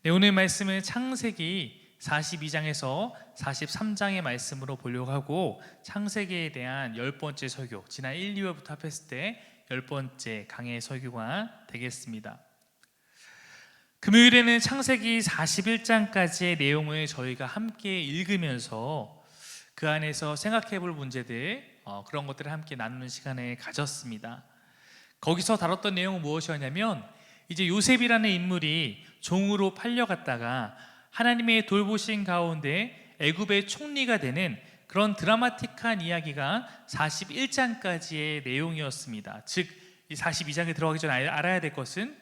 네, 오늘 말씀은 창세기 42장에서 43장의 말씀으로 보려고 하고, 창세기에 대한 10번째 설교, 지난 1, 2월부터 합했을 때 10번째 강의 설교가 되겠습니다. 금요일에는 창세기 41장까지의 내용을 저희가 함께 읽으면서 그 안에서 생각해 볼 문제들, 그런 것들을 함께 나누는 시간을 가졌습니다. 거기서 다뤘던 내용은 무엇이었냐면, 이제 요셉이라는 인물이 종으로 팔려갔다가 하나님의 돌보신 가운데 애굽의 총리가 되는 그런 드라마틱한 이야기가 41장까지의 내용이었습니다. 즉, 이 42장에 들어가기 전에 알아야 될 것은,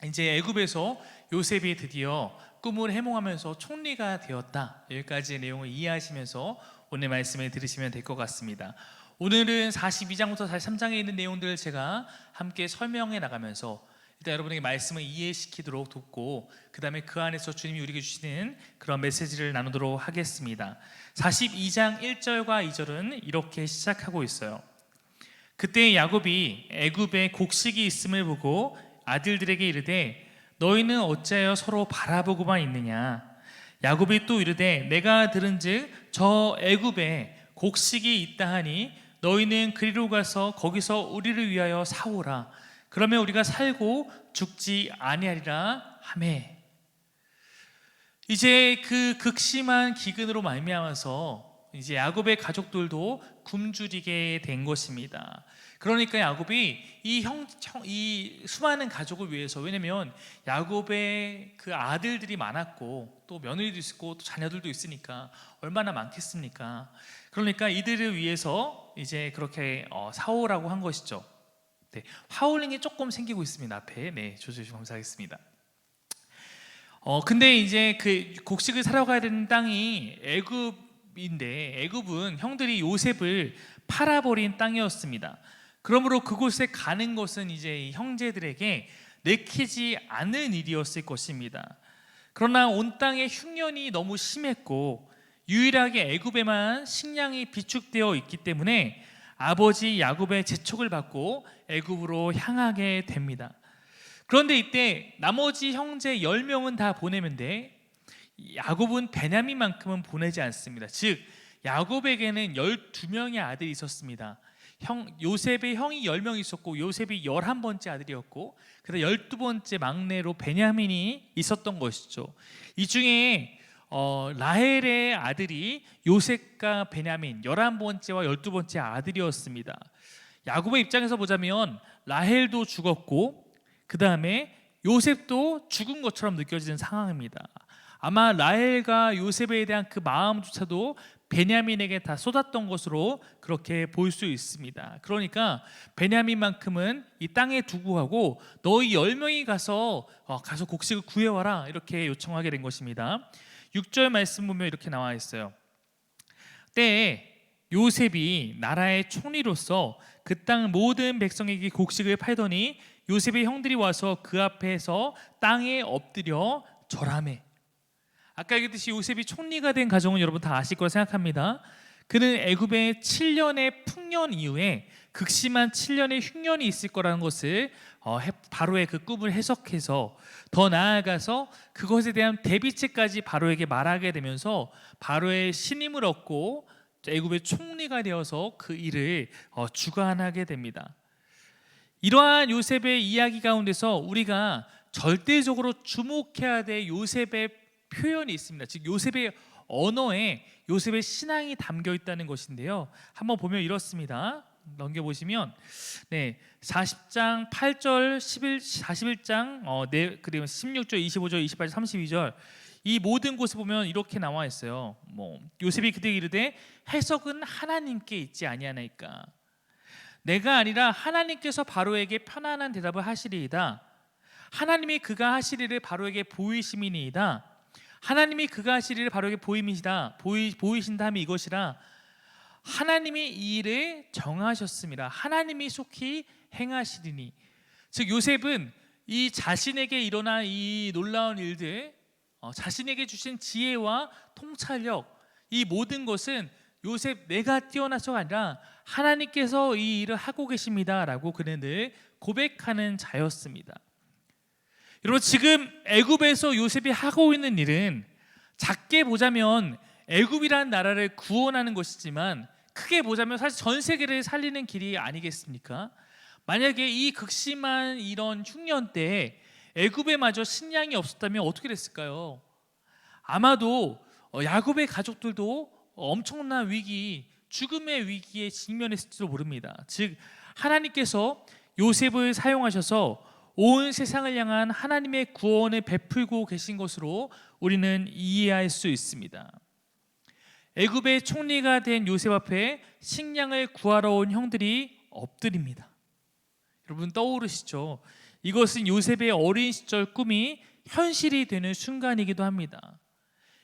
이제 애굽에서 요셉이 드디어 꿈을 해몽하면서 총리가 되었다, 여기까지의 내용을 이해하시면서 오늘 말씀을 들으시면 될 것 같습니다. 오늘은 42장부터 43장에 있는 내용들을 제가 함께 설명해 나가면서 일단 여러분에게 말씀을 이해시키도록 돕고, 그 다음에 그 안에서 주님이 우리에게 주시는 그런 메시지를 나누도록 하겠습니다. 42장 1절과 2절은 이렇게 시작하고 있어요. 그때 야곱이 애굽에 곡식이 있음을 보고 아들들에게 이르되, 너희는 어찌하여 서로 바라보고만 있느냐? 야곱이 또 이르되, 내가 들은즉 저 애굽에 곡식이 있다 하니 너희는 그리로 가서 거기서 우리를 위하여 사오라. 그러면 우리가 살고 죽지 아니하리라 하매. 이제 그 극심한 기근으로 말미암아서 이제 야곱의 가족들도 굶주리게 된 것입니다. 그러니까 야곱이 이 수많은 가족을 위해서, 왜냐면 야곱의 그 아들들이 많았고 또 며느리도 있고 또 자녀들도 있으니까 얼마나 많겠습니까? 그러니까 이들을 위해서 이제 그렇게 사오라고 한 것이죠. 네, 하울링이 조금 생기고 있습니다. 앞에. 네, 조조시 감사하겠습니다. 근데 이제 그 곡식을 사러 가야 되는 땅이 애굽인데, 애굽은 형들이 요셉을 팔아버린 땅이었습니다. 그러므로 그곳에 가는 것은 이제 형제들에게 내키지 않은 일이었을 것입니다. 그러나 온 땅의 흉년이 너무 심했고 유일하게 애굽에만 식량이 비축되어 있기 때문에 아버지 야곱의 재촉을 받고 애굽으로 향하게 됩니다. 그런데 이때 나머지 형제 10명은 다 보내는데 야곱은 베냐민만큼은 보내지 않습니다. 즉, 야곱에게는 12명의 아들이 있었습니다. 요셉의 형이 10명 있었고 요셉이 11번째 아들이었고, 그다음 12번째 막내로 베냐민이 있었던 것이죠. 이 중에 라헬의 아들이 요셉과 베냐민 11번째와 12번째 아들이었습니다. 야곱의 입장에서 보자면 라헬도 죽었고 그 다음에 요셉도 죽은 것처럼 느껴지는 상황입니다. 아마 라헬과 요셉에 대한 그 마음조차도 베냐민에게 다 쏟았던 것으로 그렇게 볼 수 있습니다. 그러니까 베냐민만큼은 이 땅에 두고 가고 너희 10명이 가서 곡식을 구해와라, 이렇게 요청하게 된 것입니다. 6절 말씀 보면 이렇게 나와 있어요. 때에 요셉이 나라의 총리로서 그 땅 모든 백성에게 곡식을 팔더니 요셉의 형들이 와서 그 앞에서 땅에 엎드려 절하매. 아까 얘기했듯이 요셉이 총리가 된 가정은 여러분 다 아실 거라 생각합니다. 그는 애굽의 7년의 풍년 이후에 극심한 7년의 흉년이 있을 거라는 것을 바로의 그 꿈을 해석해서 더 나아가서 그것에 대한 대비책까지 바로에게 말하게 되면서 바로의 신임을 얻고 애굽의 총리가 되어서 그 일을 주관하게 됩니다. 이러한 요셉의 이야기 가운데서 우리가 절대적으로 주목해야 될 요셉의 표현이 있습니다. 즉, 요셉의 언어에 요셉의 신앙이 담겨 있다는 것인데요. 한번 보면 이렇습니다. 넘겨보시면 40장 8절 41장 그리고 16절 25절 28절 32절 이 모든 곳에 보면 이렇게 나와 있어요. 요셉이 그들에게 이르되, 해석은 하나님께 있지 아니하나이까? 내가 아니라 하나님께서 바로에게 편안한 대답을 하시리이다. 하나님이 그가 하시리를 바로에게 보이심이니이다. 하나님이 그가 하시리를 바로에게 보이신다 함이 이것이라. 하나님이 이 일을 정하셨습니다. 하나님이 속히 행하시리니. 즉, 요셉은 이 자신에게 일어난 이 놀라운 일들, 자신에게 주신 지혜와 통찰력, 이 모든 것은 요셉 내가 뛰어나서가 아니라 하나님께서 이 일을 하고 계십니다 라고 그는 늘 고백하는 자였습니다. 여러분, 지금 애굽에서 요셉이 하고 있는 일은 작게 보자면 애굽이라는 나라를 구원하는 것이지만, 크게 보자면 사실 전 세계를 살리는 길이 아니겠습니까? 만약에 이 극심한 이런 흉년 때에 애굽에 마저 식량이 없었다면 어떻게 됐을까요? 아마도 야곱의 가족들도 엄청난 위기, 죽음의 위기에 직면했을지도 모릅니다. 즉, 하나님께서 요셉을 사용하셔서 온 세상을 향한 하나님의 구원을 베풀고 계신 것으로 우리는 이해할 수 있습니다. 애굽의 총리가 된 요셉 앞에 식량을 구하러 온 형들이 엎드립니다. 여러분, 떠오르시죠? 이것은 요셉의 어린 시절 꿈이 현실이 되는 순간이기도 합니다.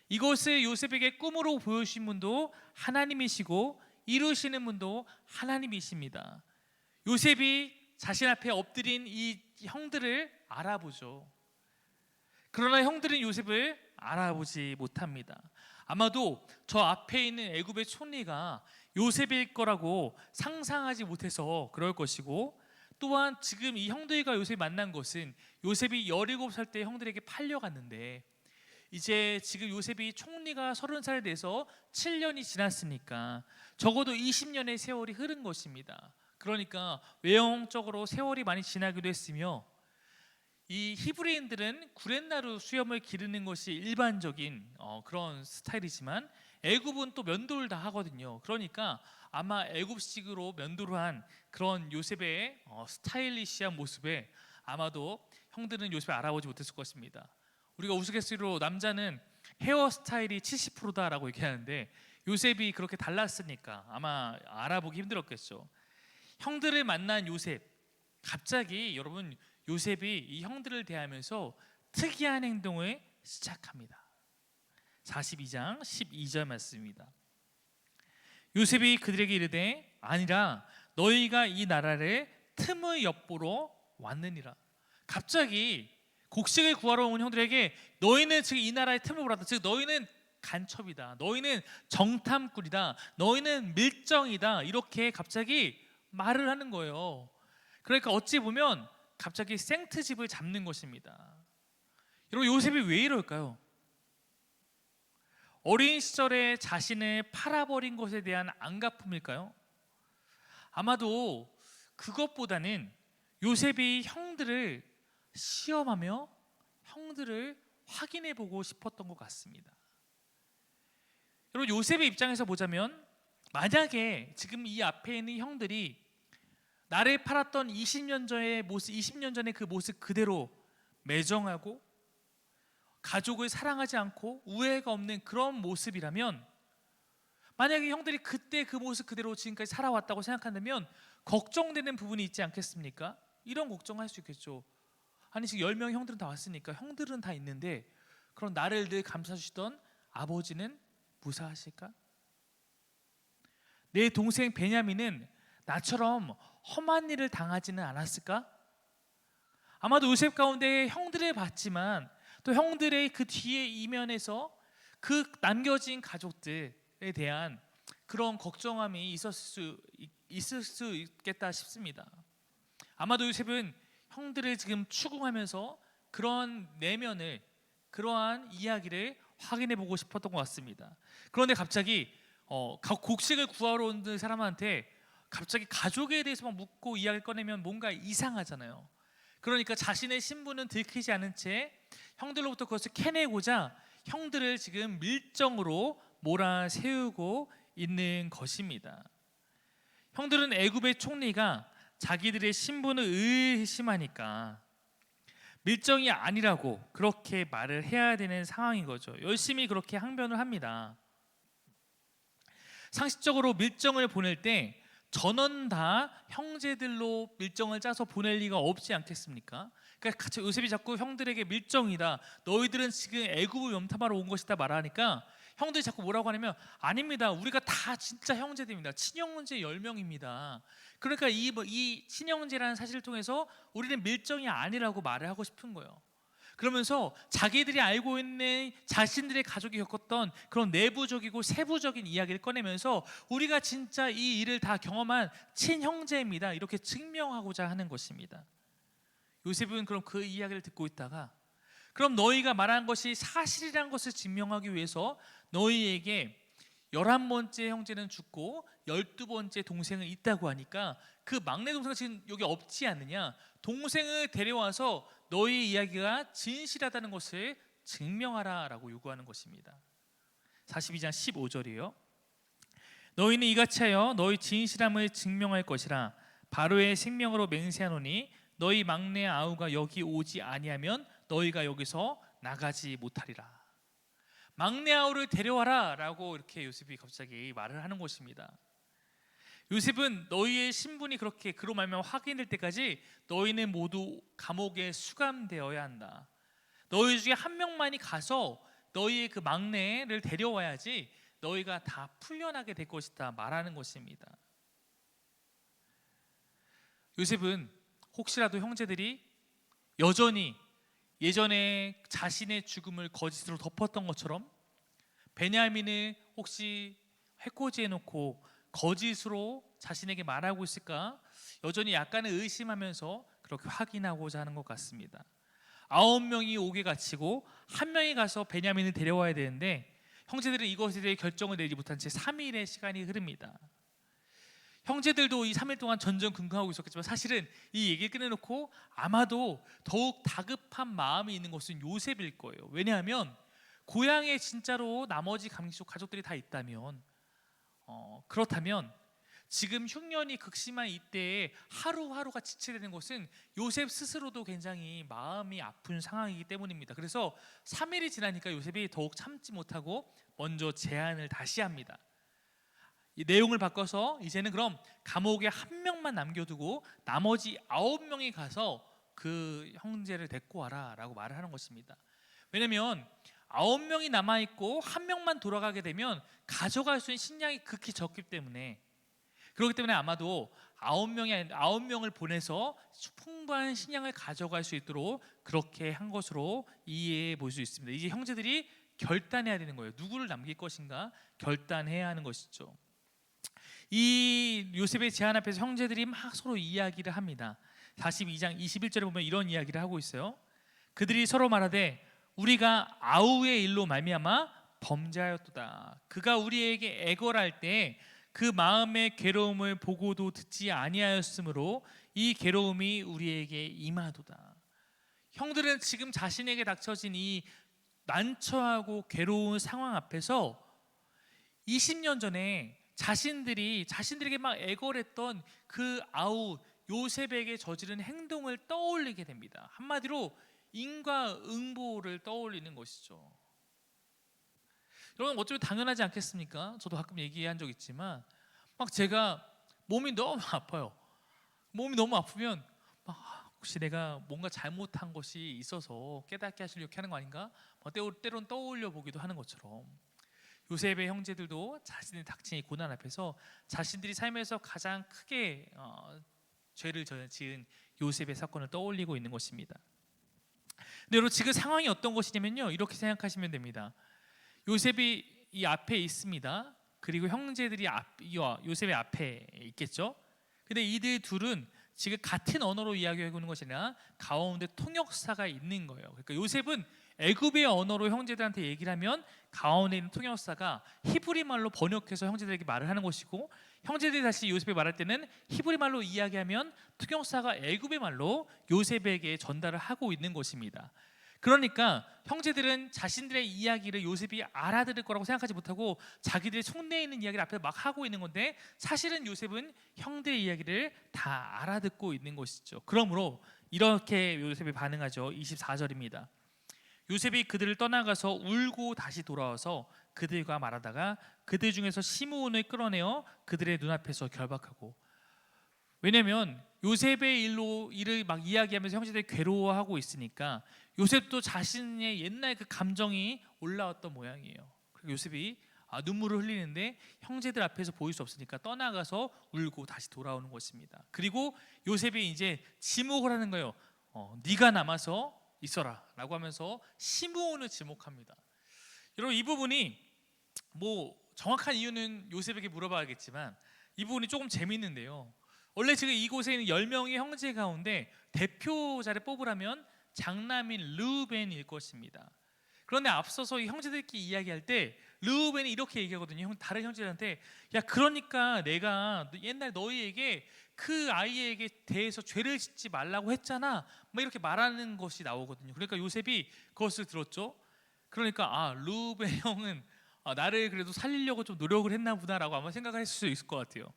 이것을 요셉에게 꿈으로 보여주신 분도 하나님이시고 이루시는 분도 하나님이십니다. 요셉이 자신 앞에 엎드린 이 형들을 알아보죠. 그러나 형들은 요셉을 알아보지 못합니다. 아마도 저 앞에 있는 애굽의 총리가 요셉일 거라고 상상하지 못해서 그럴 것이고, 또한 지금 이 형들과 요셉이 만난 것은 요셉이 17살 때 형들에게 팔려갔는데, 이제 지금 요셉이 총리가 30살에 돼서 7년이 지났으니까 적어도 20년의 세월이 흐른 것입니다. 그러니까 외형적으로 세월이 많이 지나기도 했으며, 이 히브리인들은 구렛나루 수염을 기르는 것이 일반적인 그런 스타일이지만 애굽은 또 면도를 다 하거든요. 그러니까 아마 애굽식으로 면도를 한 그런 요셉의 스타일리시한 모습에 아마도 형들은 요셉을 알아보지 못했을 것입니다. 우리가 우스갯소리로 남자는 헤어스타일이 70%다라고 얘기하는데, 요셉이 그렇게 달랐으니까 아마 알아보기 힘들었겠죠. 형들을 만난 요셉, 갑자기 여러분, 요셉이 이 형들을 대하면서 특이한 행동을 시작합니다. 42장 12절 말씀입니다. 요셉이 그들에게 이르되 아니라 너희가 이 나라를 틈의 엿보러 왔느니라. 갑자기 곡식을 구하러 온 형들에게 너희는 지금 이 나라의 틈을 보라, 즉 너희는 간첩이다, 너희는 정탐꾼이다, 너희는 밀정이다, 이렇게 갑자기 말을 하는 거예요. 그러니까 어찌 보면 갑자기 생트집을 잡는 것입니다. 여러분, 요셉이 왜 이럴까요? 어린 시절에 자신을 팔아버린 것에 대한 안갚음일까요? 아마도 그것보다는 요셉이 형들을 시험하며 형들을 확인해 보고 싶었던 것 같습니다. 여러분, 요셉의 입장에서 보자면 만약에 지금 이 앞에 있는 형들이 나를 팔았던 20년 전의 모습, 20년 전의 그 모습 그대로 매정하고 가족을 사랑하지 않고 우애가 없는 그런 모습이라면, 만약에 형들이 그때 그 모습 그대로 지금까지 살아왔다고 생각한다면 걱정되는 부분이 있지 않겠습니까? 이런 걱정할 수 있겠죠. 아니, 지금 10명 형들은 다 왔으니까 형들은 다 있는데 그럼 나를 늘 감싸주시던 아버지는 무사하실까? 내 동생 베냐민은 나처럼 험한 일을 당하지는 않았을까? 아마도 요셉 가운데 형들을 봤지만 또 형들의 그 뒤에 이면에서 그 남겨진 가족들에 대한 그런 걱정함이 있을 수 있겠다 싶습니다. 아마도 요셉은 형들을 지금 추궁하면서 그런 내면을, 그러한 이야기를 확인해 보고 싶었던 것 같습니다. 그런데 갑자기 곡식을 구하러 온 사람한테 갑자기 가족에 대해서만 묻고 이야기를 꺼내면 뭔가 이상하잖아요. 그러니까 자신의 신분은 들키지 않은 채 형들로부터 그것을 캐내고자 형들을 지금 밀정으로 몰아세우고 있는 것입니다. 형들은 애굽의 총리가 자기들의 신분을 의심하니까 밀정이 아니라고 그렇게 말을 해야 되는 상황인 거죠. 열심히 그렇게 항변을 합니다. 상식적으로 밀정을 보낼 때 전원 다 형제들로 밀정을 짜서 보낼 리가 없지 않겠습니까? 그러니까 요셉이 자꾸 형들에게 밀정이다, 너희들은 지금 애굽을 염탐하러 온 것이다 말하니까 형들이 자꾸 뭐라고 하냐면 아닙니다, 우리가 다 진짜 형제들입니다, 친형제 10명입니다. 그러니까 이 친형제라는 사실을 통해서 우리는 밀정이 아니라고 말을 하고 싶은 거예요. 그러면서 자기들이 알고 있는 자신들의 가족이 겪었던 그런 내부적이고 세부적인 이야기를 꺼내면서 우리가 진짜 이 일을 다 경험한 친형제입니다, 이렇게 증명하고자 하는 것입니다. 요셉은 그럼 그 이야기를 듣고 있다가 그럼 너희가 말한 것이 사실이란 것을 증명하기 위해서 너희에게 11번째 형제는 죽고 12번째 동생은 있다고 하니까 그 막내 동생은 지금 여기 없지 않느냐, 동생을 데려와서 너희 이야기가 진실하다는 것을 증명하라 라고 요구하는 것입니다. 42장 15절이에요. 너희는 이같이 하여 너희 진실함을 증명할 것이라. 바로의 생명으로 맹세하노니 너희 막내 아우가 여기 오지 아니하면 너희가 여기서 나가지 못하리라. 막내 아우를 데려와라 라고 이렇게 요셉이 갑자기 말을 하는 것입니다. 요셉은 너희의 신분이 그렇게 그로 말미암아 확인될 때까지 너희는 모두 감옥에 수감되어야 한다. 너희 중에 한 명만이 가서 너희의 그 막내를 데려와야지 너희가 다 풀려나게 될 것이다 말하는 것입니다. 요셉은 혹시라도 형제들이 여전히 예전에 자신의 죽음을 거짓으로 덮었던 것처럼 베냐민을 혹시 해코지해 놓고 거짓으로 자신에게 말하고 있을까 여전히 약간의 의심하면서 그렇게 확인하고자 하는 것 같습니다. 9명이 옥에 갇히고 1명이 가서 베냐민을 데려와야 되는데 형제들은 이것에 대해 결정을 내지 못한 채 3일의 시간이 흐릅니다. 형제들도 이 3일 동안 전전긍긍하고 있었겠지만 사실은 이 얘기를 꺼내놓고 아마도 더욱 다급한 마음이 있는 것은 요셉일 거예요. 왜냐하면 고향에 진짜로 나머지 가족들이 다 있다면 그렇다면 지금 흉년이 극심한 이때에 하루하루가 지체되는 것은 요셉 스스로도 굉장히 마음이 아픈 상황이기 때문입니다. 그래서 3일이 지나니까 요셉이 더욱 참지 못하고 먼저 제안을 다시 합니다. 이 내용을 바꿔서 이제는 그럼 감옥에 1명만 남겨두고 나머지 9명이 가서 그 형제를 데리고 와라 라고 말을 하는 것입니다. 왜냐하면 9명이 남아있고 1명만 돌아가게 되면 가져갈 수 있는 식량이 극히 적기 때문에, 그렇기 때문에 아마도 9명을 보내서 풍부한 식량을 가져갈 수 있도록 그렇게 한 것으로 이해해 볼 수 있습니다. 이제 형제들이 결단해야 되는 거예요. 누구를 남길 것인가 결단해야 하는 것이죠. 이 요셉의 제안 앞에서 형제들이 막 서로 이야기를 합니다. 42장 21절에 보면 이런 이야기를 하고 있어요. 그들이 서로 말하되 우리가 아우의 일로 말미암아 범죄하였도다. 그가 우리에게 애걸할 때 그 마음의 괴로움을 보고도 듣지 아니하였으므로 이 괴로움이 우리에게 임하도다. 형들은 지금 자신에게 닥쳐진 이 난처하고 괴로운 상황 앞에서 20년 전에 자신들에게 막 애걸했던 그 아우 요셉에게 저지른 행동을 떠올리게 됩니다. 한마디로 인과응보를 떠올리는 것이죠. 여러분 어쩌면 당연하지 않겠습니까? 저도 가끔 얘기한 적 있지만 막 제가 몸이 너무 아파요. 몸이 너무 아프면 막 혹시 내가 뭔가 잘못한 것이 있어서 깨닫게 하시려고 이렇게 하는 거 아닌가? 때론 떠올려 보기도 하는 것처럼 요셉의 형제들도 자신의 닥친 고난 앞에서 자신들이 삶에서 가장 크게 죄를 지은 요셉의 사건을 떠올리고 있는 것입니다. 근데 여러분 지금 상황이 어떤 것이냐면요, 이렇게 생각하시면 됩니다. 요셉이 이 앞에 있습니다. 그리고 형제들이 요셉의 앞에 있겠죠. 근데 이들 둘은 지금 같은 언어로 이야기하고 있는 것이 아니라 가운데 통역사가 있는 거예요. 그러니까 요셉은 애굽의 언어로 형제들한테 얘기를 하면 가운데 있는 통역사가 히브리 말로 번역해서 형제들에게 말을 하는 것이고, 형제들이 다시 요셉에 말할 때는 히브리 말로 이야기하면 통역사가 애굽의 말로 요셉에게 전달을 하고 있는 것입니다. 그러니까 형제들은 자신들의 이야기를 요셉이 알아들을 거라고 생각하지 못하고 자기들의 속내에 있는 이야기를 앞에서 막 하고 있는 건데, 사실은 요셉은 형들의 이야기를 다 알아듣고 있는 것이죠. 그러므로 이렇게 요셉이 반응하죠. 24절입니다. 요셉이 그들을 떠나가서 울고 다시 돌아와서 그들과 말하다가 그들 중에서 시므온을 끌어내어 그들의 눈앞에서 결박하고. 왜냐하면 요셉의 일을 막 이야기하면서 형제들이 괴로워하고 있으니까 요셉도 자신의 옛날 그 감정이 올라왔던 모양이에요. 그리고 요셉이 눈물을 흘리는데 형제들 앞에서 보일 수 없으니까 떠나가서 울고 다시 돌아오는 것입니다. 그리고 요셉이 이제 지목을 하는 거예요. 네가 남아서 있어라 라고 하면서 시므온을 지목합니다. 여러분 이 부분이 뭐 정확한 이유는 요셉에게 물어봐야겠지만 이 부분이 조금 재미있는데요. 원래 지금 이곳에 있는 10명의 형제 가운데 대표자를 뽑으라면 장남인 르우벤일 것입니다. 그런데 앞서서 이 형제들끼리 이야기할 때 르우벤이 이렇게 얘기하거든요. 다른 형제들한테, 야, 그러니까 내가 옛날 너희에게 그 아이에게 대해서 죄를 짓지 말라고 했잖아, 막 이렇게 말하는 것이 나오거든요. 그러니까 요셉이 그것을 들었죠. 그러니까 르우벤 형은 나를 그래도 살리려고 좀 노력을 했나 보다라고 아마 생각을 했을 수 있을 것 같아요.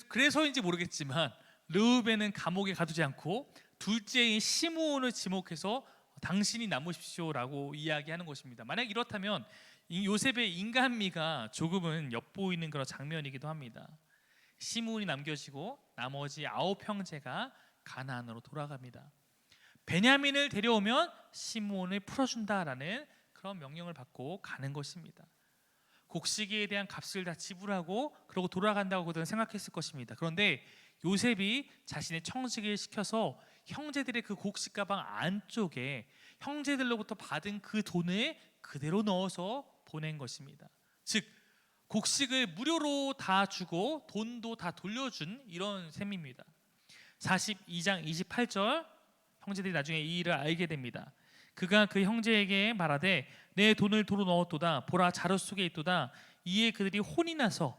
그래서인지 모르겠지만 르우벤은 감옥에 가두지 않고 둘째인 시므온을 지목해서 당신이 남으십시오라고 이야기하는 것입니다. 만약 이렇다면 이 요셉의 인간미가 조금은 엿보이는 그런 장면이기도 합니다. 시므온이 남겨지고 나머지 9 형제가 가나안으로 돌아갑니다. 베냐민을 데려오면 시므온을 풀어준다라는 그런 명령을 받고 가는 것입니다. 곡식에 대한 값을 다 지불하고 그러고 돌아간다고 그들은 생각했을 것입니다. 그런데 요셉이 자신의 청직을 시켜서 형제들의 그 곡식 가방 안쪽에 형제들로부터 받은 그 돈을 그대로 넣어서 보낸 것입니다. 즉 곡식을 무료로 다 주고 돈도 다 돌려준 이런 셈입니다. 42장 28절, 형제들이 나중에 이 일을 알게 됩니다. 그가 그 형제에게 말하되 내 돈을 도로 넣었도다. 보라, 자루 속에 있도다. 이에 그들이 혼이 나서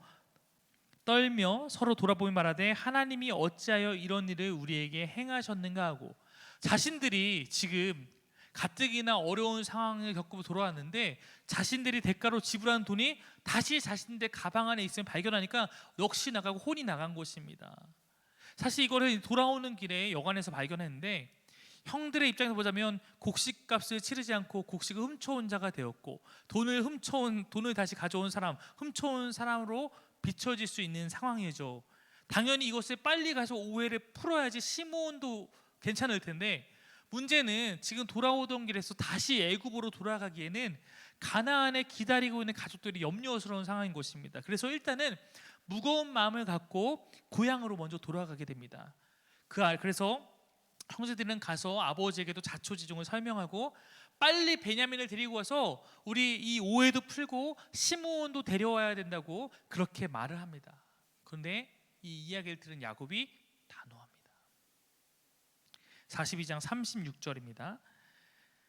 떨며 서로 돌아보며 말하되 하나님이 어찌하여 이런 일을 우리에게 행하셨는가 하고, 자신들이 지금 가뜩이나 어려운 상황을 겪고 돌아왔는데 자신들이 대가로 지불한 돈이 다시 자신들 가방 안에 있음을 발견하니까 넋이 나가고 혼이 나간 것입니다. 사실 이거를 돌아오는 길에 여관에서 발견했는데, 형들의 입장에서 보자면 곡식값을 치르지 않고 곡식을 훔쳐온 자가 되었고, 돈을 다시 가져온 사람, 훔쳐온 사람으로 비춰질 수 있는 상황이죠. 당연히 이것을 빨리 가서 오해를 풀어야지 시므온도 괜찮을 텐데, 문제는 지금 돌아오던 길에서 다시 애굽으로 돌아가기에는 가나안에 기다리고 있는 가족들이 염려스러운 상황인 것입니다. 그래서 일단은 무거운 마음을 갖고 고향으로 먼저 돌아가게 됩니다. 그래서 형제들은 가서 아버지에게도 자초지종을 설명하고 빨리 베냐민을 데리고 와서 우리 이 오해도 풀고 시므온도 데려와야 된다고 그렇게 말을 합니다. 그런데 이 이야기를 들은 야곱이 단호합니다. 42장 36절입니다.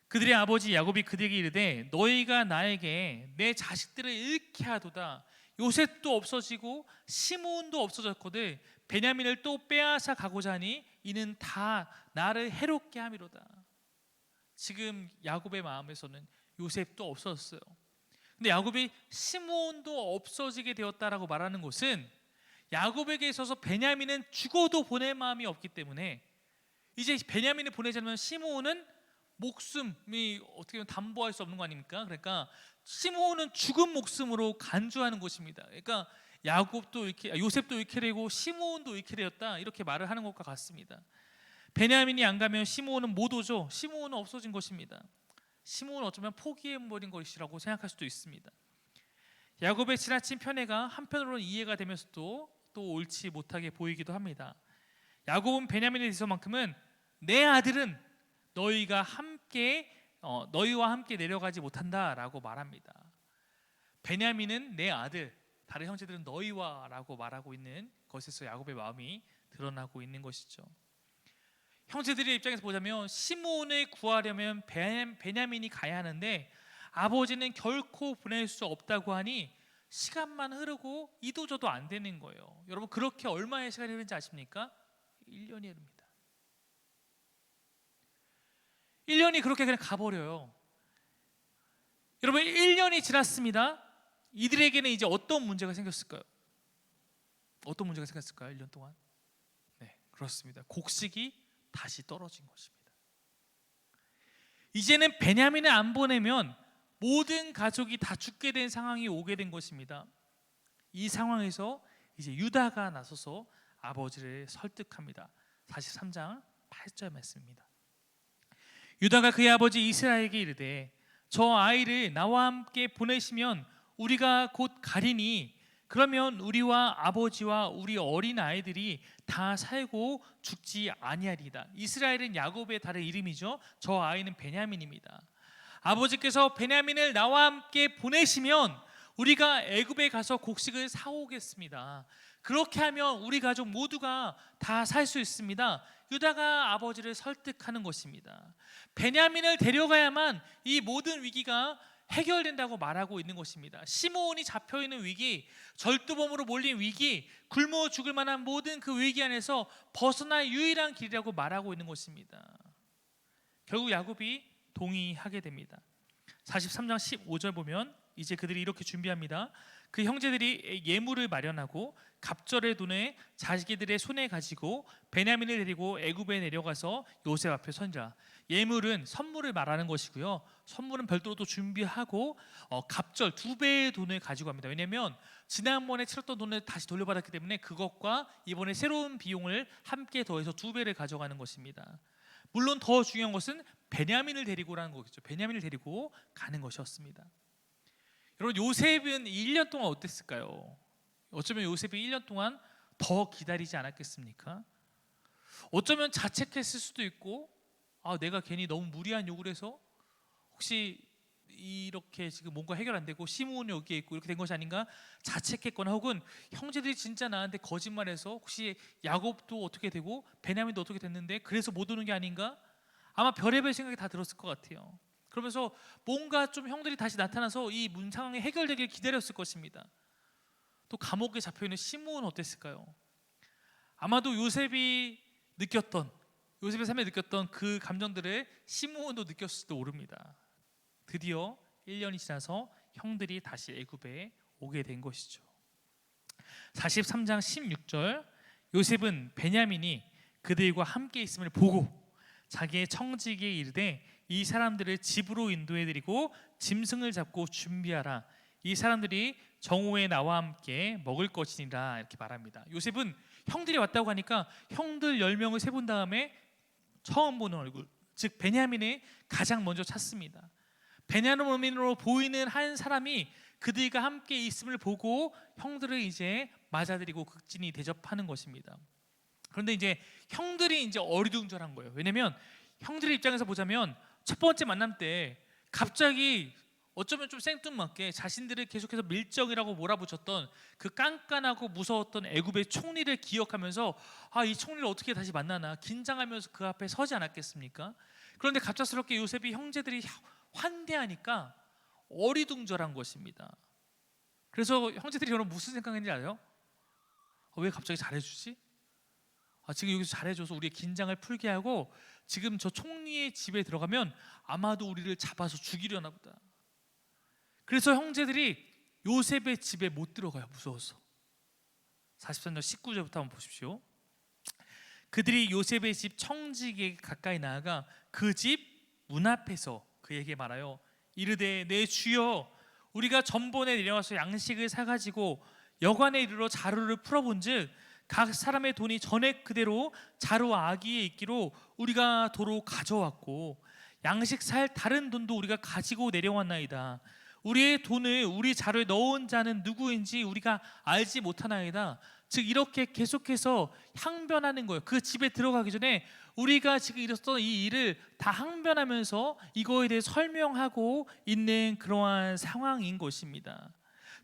그들의 아버지 야곱이 그들에게 이르되 너희가 나에게 내 자식들을 잃게 하도다. 요셉도 없어지고 시므온도 없어졌거든 베냐민을 또 빼앗아 가고자 하니 이는 다 나를 해롭게 함이로다. 지금 야곱의 마음에서는 요셉도 없어졌어요. 근데 야곱이 시므온도 없어지게 되었다라고 말하는 것은 야곱에게 있어서 베냐민은 죽어도 보낼 마음이 없기 때문에 이제 베냐민을 보내자면 시므온은 목숨이 어떻게 보면 담보할 수 없는 거 아닙니까? 그러니까 시므온은 죽은 목숨으로 간주하는 것입니다. 그러니까 요셉도 잃게 되고 시므온도 잃게 되었다, 이렇게 말을 하는 것과 같습니다. 베냐민이 안 가면 시므온은 못 오죠. 시므온은 없어진 것입니다. 시므온은 어쩌면 포기해버린 것이라고 생각할 수도 있습니다. 야곱의 지나친 편애가 한편으로는 이해가 되면서도 또 옳지 못하게 보이기도 합니다. 야곱은 베냐민에 대해서만큼은 내 아들은 너희와 함께 내려가지 못한다라고 말합니다. 베냐민은 내 아들, 다른 형제들은 너희와라고 말하고 있는 것에서 야곱의 마음이 드러나고 있는 것이죠. 형제들의 입장에서 보자면 시므온을 구하려면 베냐민이 가야 하는데 아버지는 결코 보낼 수 없다고 하니 시간만 흐르고 이도저도 안 되는 거예요. 여러분, 그렇게 얼마의 시간이 흐르는지 아십니까? 1년이 흐릅니다. 1년이 그렇게 그냥 가버려요. 여러분, 1년이 지났습니다. 이들에게는 이제 어떤 문제가 생겼을까요? 1년 동안? 네, 그렇습니다. 곡식이 다시 떨어진 것입니다. 이제는 베냐민을 안 보내면 모든 가족이 다 죽게 된 상황이 오게 된 것입니다. 이 상황에서 이제 유다가 나서서 아버지를 설득합니다. 43장 8절 말씀입니다. 유다가 그의 아버지 이스라엘에게 이르되 저 아이를 나와 함께 보내시면 우리가 곧 가리니 그러면 우리와 아버지와 우리 어린 아이들이 다 살고 죽지 아니하리이다. 이스라엘은 야곱의 다른 이름이죠. 저 아이는 베냐민입니다. 아버지께서 베냐민을 나와 함께 보내시면 우리가 애굽에 가서 곡식을 사오겠습니다. 그렇게 하면 우리 가족 모두가 다 살 수 있습니다. 유다가 아버지를 설득하는 것입니다. 베냐민을 데려가야만 이 모든 위기가 해결된다고 말하고 있는 것입니다. 시므온이 잡혀있는 위기, 절도범으로 몰린 위기, 굶어 죽을 만한 모든 그 위기 안에서 벗어날 유일한 길이라고 말하고 있는 것입니다. 결국 야곱이 동의하게 됩니다. 43장 15절 보면 이제 그들이 이렇게 준비합니다. 그 형제들이 예물을 마련하고 갑절의 돈을 자기들의 손에 가지고 베냐민을 데리고 애굽에 내려가서 요셉 앞에 선지라. 예물은 선물을 말하는 것이고요. 선물은 별도로 또 준비하고 갑절 2배의 돈을 가지고 갑니다. 왜냐하면 지난번에 치렀던 돈을 다시 돌려받았기 때문에 그것과 이번에 새로운 비용을 함께 더해서 2배를 가져가는 것입니다. 물론 더 중요한 것은 베냐민을 데리고라는 거겠죠. 베냐민을 데리고 가는 것이었습니다. 여러분, 요셉은 1년 동안 어땠을까요? 어쩌면 요셉이 1년 동안 더 기다리지 않았겠습니까? 어쩌면 자책했을 수도 있고, 내가 괜히 너무 무리한 요구를 해서 혹시 이렇게 지금 뭔가 해결 안 되고 시므온이 여기에 있고 이렇게 된 것이 아닌가 자책했거나, 혹은 형제들이 진짜 나한테 거짓말해서 혹시 야곱도 어떻게 되고 베냐민도 어떻게 됐는데 그래서 못 오는 게 아닌가, 아마 별의별 생각이 다 들었을 것 같아요. 그러면서 뭔가 좀 형들이 다시 나타나서 이 상황이 해결되길 기다렸을 것입니다. 또 감옥에 잡혀있는 시므온은 어땠을까요? 아마도 요셉의 삶에 느꼈던 그 감정들을 시므온도 느꼈을지도 모릅니다. 드디어 1년이 지나서 형들이 다시 애굽에 오게 된 것이죠. 43장 16절, 요셉은 베냐민이 그들과 함께 있음을 보고 자기의 청지기에 이르되 이 사람들을 집으로 인도해드리고 짐승을 잡고 준비하라. 이 사람들이 정오에 나와 함께 먹을 것이니라, 이렇게 말합니다. 요셉은 형들이 왔다고 하니까 형들 10명을 세본 다음에 처음 보는 얼굴, 즉 베냐민을 가장 먼저 찾습니다. 베냐민으로 보이는 한 사람이 그들과 함께 있음을 보고 형들을 이제 맞아들이고 극진히 대접하는 것입니다. 그런데 이제 형들이 이제 어리둥절한 거예요. 왜냐면 형들의 입장에서 보자면 첫 번째 만남 때 갑자기 어쩌면 좀 생뚱맞게 자신들을 계속해서 밀정이라고 몰아붙였던 그 깐깐하고 무서웠던 애굽의 총리를 기억하면서 이 총리를 어떻게 다시 만나나 긴장하면서 그 앞에 서지 않았겠습니까? 그런데 갑작스럽게 요셉이 형제들이 환대하니까 어리둥절한 것입니다. 그래서 형제들이 여러분 무슨 생각인지 알아요? 왜 갑자기 잘해주지? 지금 여기서 잘해줘서 우리의 긴장을 풀게 하고 지금 저 총리의 집에 들어가면 아마도 우리를 잡아서 죽이려나 보다. 그래서 형제들이 요셉의 집에 못 들어가요. 무서워서. 43절 19절부터 한번 보십시오. 그들이 요셉의 집 청지기에 가까이 나아가 그 집 문 앞에서 그에게 말하여 이르되 내 주여, 우리가 전번에 내려와서 양식을 사가지고 여관에 이르러 자루를 풀어본즉 각 사람의 돈이 전액 그대로 자루 아기에 있기로 우리가 도로 가져왔고 양식 살 다른 돈도 우리가 가지고 내려왔나이다. 우리의 돈을 우리 자루에 넣은 자는 누구인지 우리가 알지 못하나이다. 즉 이렇게 계속해서 항변하는 거예요. 그 집에 들어가기 전에 우리가 지금 있었던 이 일을 다 항변하면서 이거에 대해 설명하고 있는 그러한 상황인 것입니다.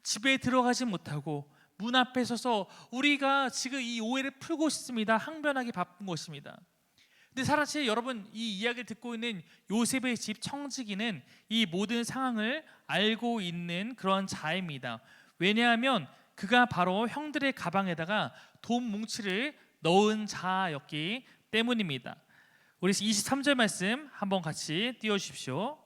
집에 들어가지 못하고 문 앞에 서서 우리가 지금 이 오해를 풀고 싶습니다. 항변하기 바쁜 것입니다. 근데 사실 여러분, 이 이야기를 듣고 있는 요셉의 집 청지기는 이 모든 상황을 알고 있는 그런 자입니다. 왜냐하면 그가 바로 형들의 가방에다가 돈 뭉치를 넣은 자였기 때문입니다. 우리 23절 말씀 한번 같이 띄워주십시오.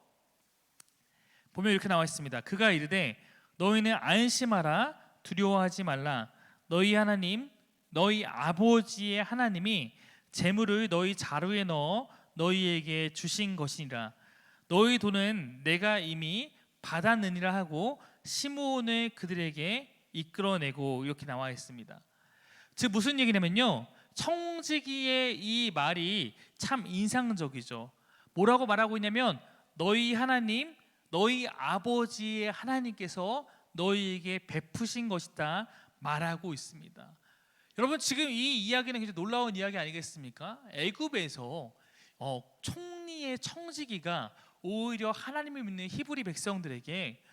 보면 이렇게 나와 있습니다. 그가 이르되 너희는 안심하라, 두려워하지 말라. 너희 하나님, 너희 아버지의 하나님이 재물을 너희 자루에 넣어 너희에게 주신 것이니라. 너희 돈은 내가 이미 받았느니라 하고 시므온을 그들에게 이끌어내고, 이렇게 나와 있습니다. 즉 무슨 얘기냐면요, 청지기의 이 말이 참 인상적이죠. 뭐라고 말하고 있냐면 너희 하나님, 너희 아버지의 하나님께서 너희에게 베푸신 것이다 말하고 있습니다. 여러분, 지금 이 이야기는 굉장히 놀라운 이야기 아니겠습니까? 애굽에서 총리의 청지기가 오히려 하나님을 믿는 히브리 백성들에게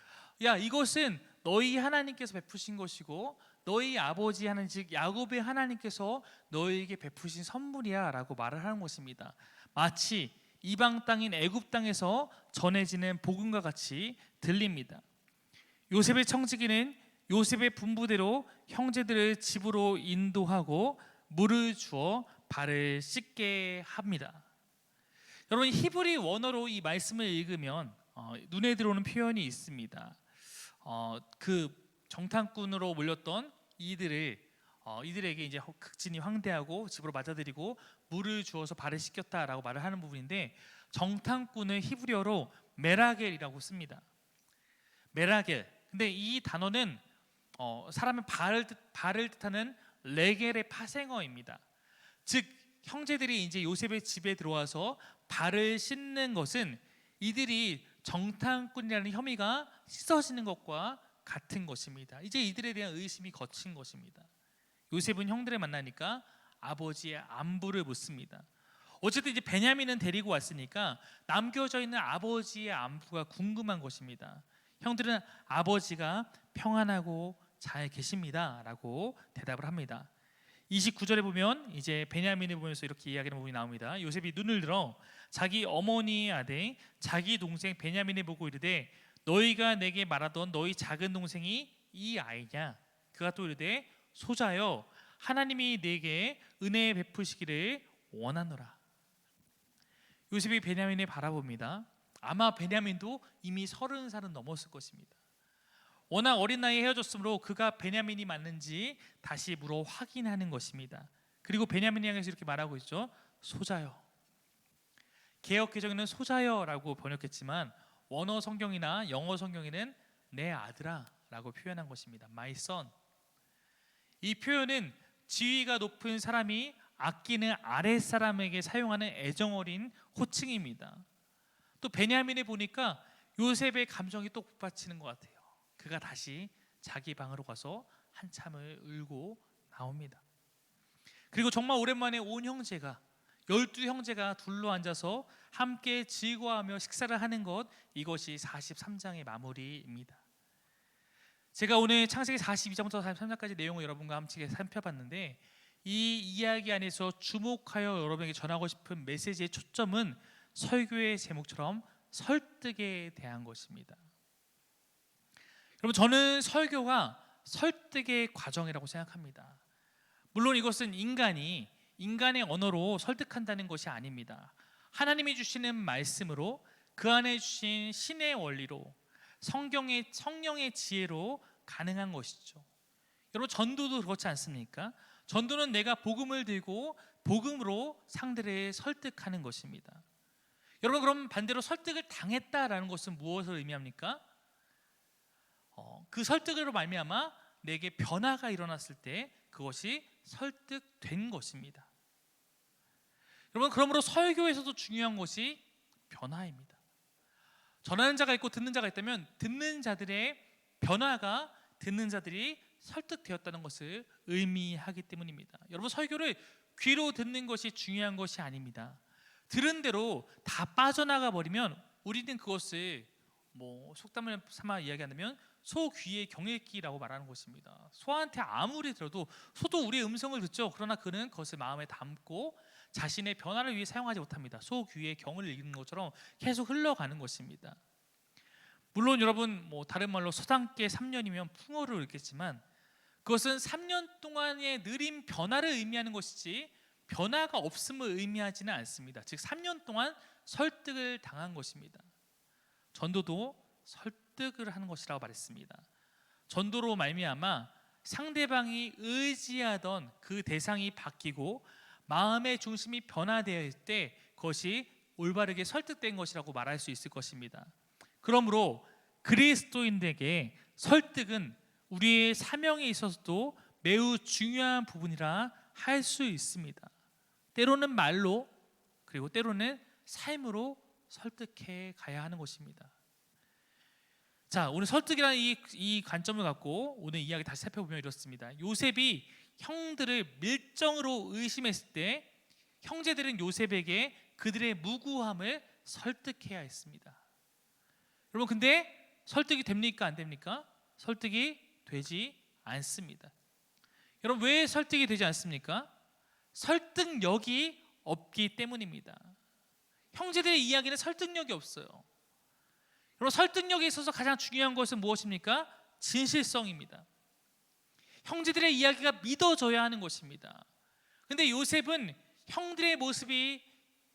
이것은 너희 하나님께서 베푸신 것이고 너희 아버지 하는 즉 야곱의 하나님께서 너희에게 베푸신 선물이야 라고 말을 하는 것입니다. 마치 이방 땅인 애굽 땅에서 전해지는 복음과 같이 들립니다. 요셉의 청지기는 요셉의 분부대로 형제들을 집으로 인도하고 물을 주어 발을 씻게 합니다. 여러분, 히브리 원어로 이 말씀을 읽으면 눈에 들어오는 표현이 있습니다. 그 정탐꾼으로 몰렸던 이들에게 이제 극진히 황대하고 집으로 맞아들이고 물을 주어서 발을 씻겼다라고 말을 하는 부분인데, 정탐꾼을 히브리어로 메라겔이라고 씁니다. 메라겔. 근데 이 단어는 사람의 발을 뜻하는 레겔의 파생어입니다. 즉 형제들이 이제 요셉의 집에 들어와서 발을 씻는 것은 이들이 정탐꾼이라는 혐의가 씻어지는 것과 같은 것입니다. 이제 이들에 대한 의심이 거친 것입니다. 요셉은 형들을 만나니까 아버지의 안부를 묻습니다. 어쨌든 이제 베냐민은 데리고 왔으니까 남겨져 있는 아버지의 안부가 궁금한 것입니다. 형들은 아버지가 평안하고 잘 계십니다 라고 대답을 합니다. 29절에 보면 이제 베냐민을 보면서 이렇게 이야기하는 부분이 나옵니다. 요셉이 눈을 들어 자기 어머니의 아들 자기 동생 베냐민을 보고 이르되 너희가 내게 말하던 너희 작은 동생이 이 아이냐? 그가 또 이르되 소자여 하나님이 내게 은혜 베푸시기를 원하노라. 요셉이 베냐민을 바라봅니다. 아마 베냐민도 이미 30살은 넘었을 것입니다. 워낙 어린 나이에 헤어졌으므로 그가 베냐민이 맞는지 다시 물어 확인하는 것입니다. 그리고 베냐민을 향해서 이렇게 말하고 있죠. 소자여. 개역 개정에는 소자여라고 번역했지만 원어 성경이나 영어 성경에는 내 아들아 라고 표현한 것입니다. My son. 이 표현은 지위가 높은 사람이 아끼는 아랫사람에게 사용하는 애정어린 호칭입니다. 또 베냐민에 보니까 요셉의 감정이 또 북받치는 것 같아요. 그가 다시 자기 방으로 가서 한참을 울고 나옵니다. 그리고 정말 오랜만에 온 형제가 12형제가 둘러앉아서 함께 즐거워하며 식사를 하는 것, 이것이 43장의 마무리입니다. 제가 오늘 창세기 42장부터 43장까지 내용을 여러분과 함께 살펴봤는데, 이 이야기 안에서 주목하여 여러분에게 전하고 싶은 메시지의 초점은 설교의 제목처럼 설득에 대한 것입니다. 여러분, 저는 설교가 설득의 과정이라고 생각합니다. 물론 이것은 인간의 언어로 설득한다는 것이 아닙니다. 하나님이 주시는 말씀으로, 그 안에 주신 신의 원리로, 성령의 지혜로 가능한 것이죠. 여러분, 전도도 그렇지 않습니까? 전도는 내가 복음을 들고 복음으로 상대를 설득하는 것입니다. 여러분, 그럼 반대로 설득을 당했다라는 것은 무엇을 의미합니까? 그 설득으로 말미암아 내게 변화가 일어났을 때 그것이 설득된 것입니다. 여러분, 그러므로 설교에서도 중요한 것이 변화입니다. 전하는 자가 있고 듣는 자가 있다면 듣는 자들의 변화가 듣는 자들이 설득되었다는 것을 의미하기 때문입니다. 여러분, 설교를 귀로 듣는 것이 중요한 것이 아닙니다. 들은 대로 다 빠져나가 버리면 우리는 그것을 속담을 삼아 이야기한다면 소 귀의 경읽기라고 말하는 것입니다. 소한테 아무리 들어도 소도 우리의 음성을 듣죠. 그러나 그는 그것을 마음에 담고 자신의 변화를 위해 사용하지 못합니다. 소 귀의 경을 읽는 것처럼 계속 흘러가는 것입니다. 물론 여러분, 다른 말로 소담께 3년이면 풍어를 읽겠지만 그것은 3년 동안의 느린 변화를 의미하는 것이지 변화가 없음을 의미하지는 않습니다. 즉 3년 동안 설득을 당한 것입니다. 전도도 설득을 하는 것이라고 말했습니다. 전도로 말미암아 상대방이 의지하던 그 대상이 바뀌고 마음의 중심이 변화되었을 때 그것이 올바르게 설득된 것이라고 말할 수 있을 것입니다. 그러므로 그리스도인에게 설득은 우리의 사명에 있어서도 매우 중요한 부분이라 할 수 있습니다. 때로는 말로, 그리고 때로는 삶으로 설득해 가야 하는 것입니다. 자, 오늘 설득이라는 이 관점을 갖고 오늘 이야기 다시 살펴보면 이렇습니다. 요셉이 형들을 밀정으로 의심했을 때 형제들은 요셉에게 그들의 무고함을 설득해야 했습니다. 여러분, 근데 설득이 됩니까? 안 됩니까? 설득이 되지 않습니다. 여러분 왜 설득이 되지 않습니까? 설득력이 없기 때문입니다. 형제들의 이야기는 설득력이 없어요. 여러분 설득력에 있어서 가장 중요한 것은 무엇입니까? 진실성입니다. 형제들의 이야기가 믿어져야 하는 것입니다. 근데 요셉은 형들의 모습이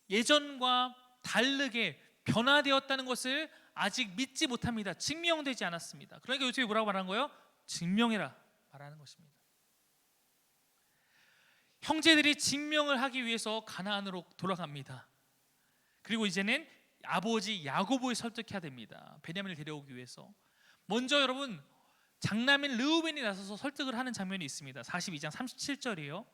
예전과 다르게 변화되었다는 것을 아직 믿지 못합니다. 증명되지 않았습니다. 그러니까 요셉이 뭐라고 말하는 거예요? 증명해라 말하는 것입니다. 형제들이 증명을 하기 위해서 가나안으로 돌아갑니다. 그리고 이제는 아버지 야고보를 설득해야 됩니다. 베냐민을 데려오기 위해서. 먼저 여러분 장남인 르우벤이 나서서 설득을 하는 장면이 있습니다. 42장 37절이에요.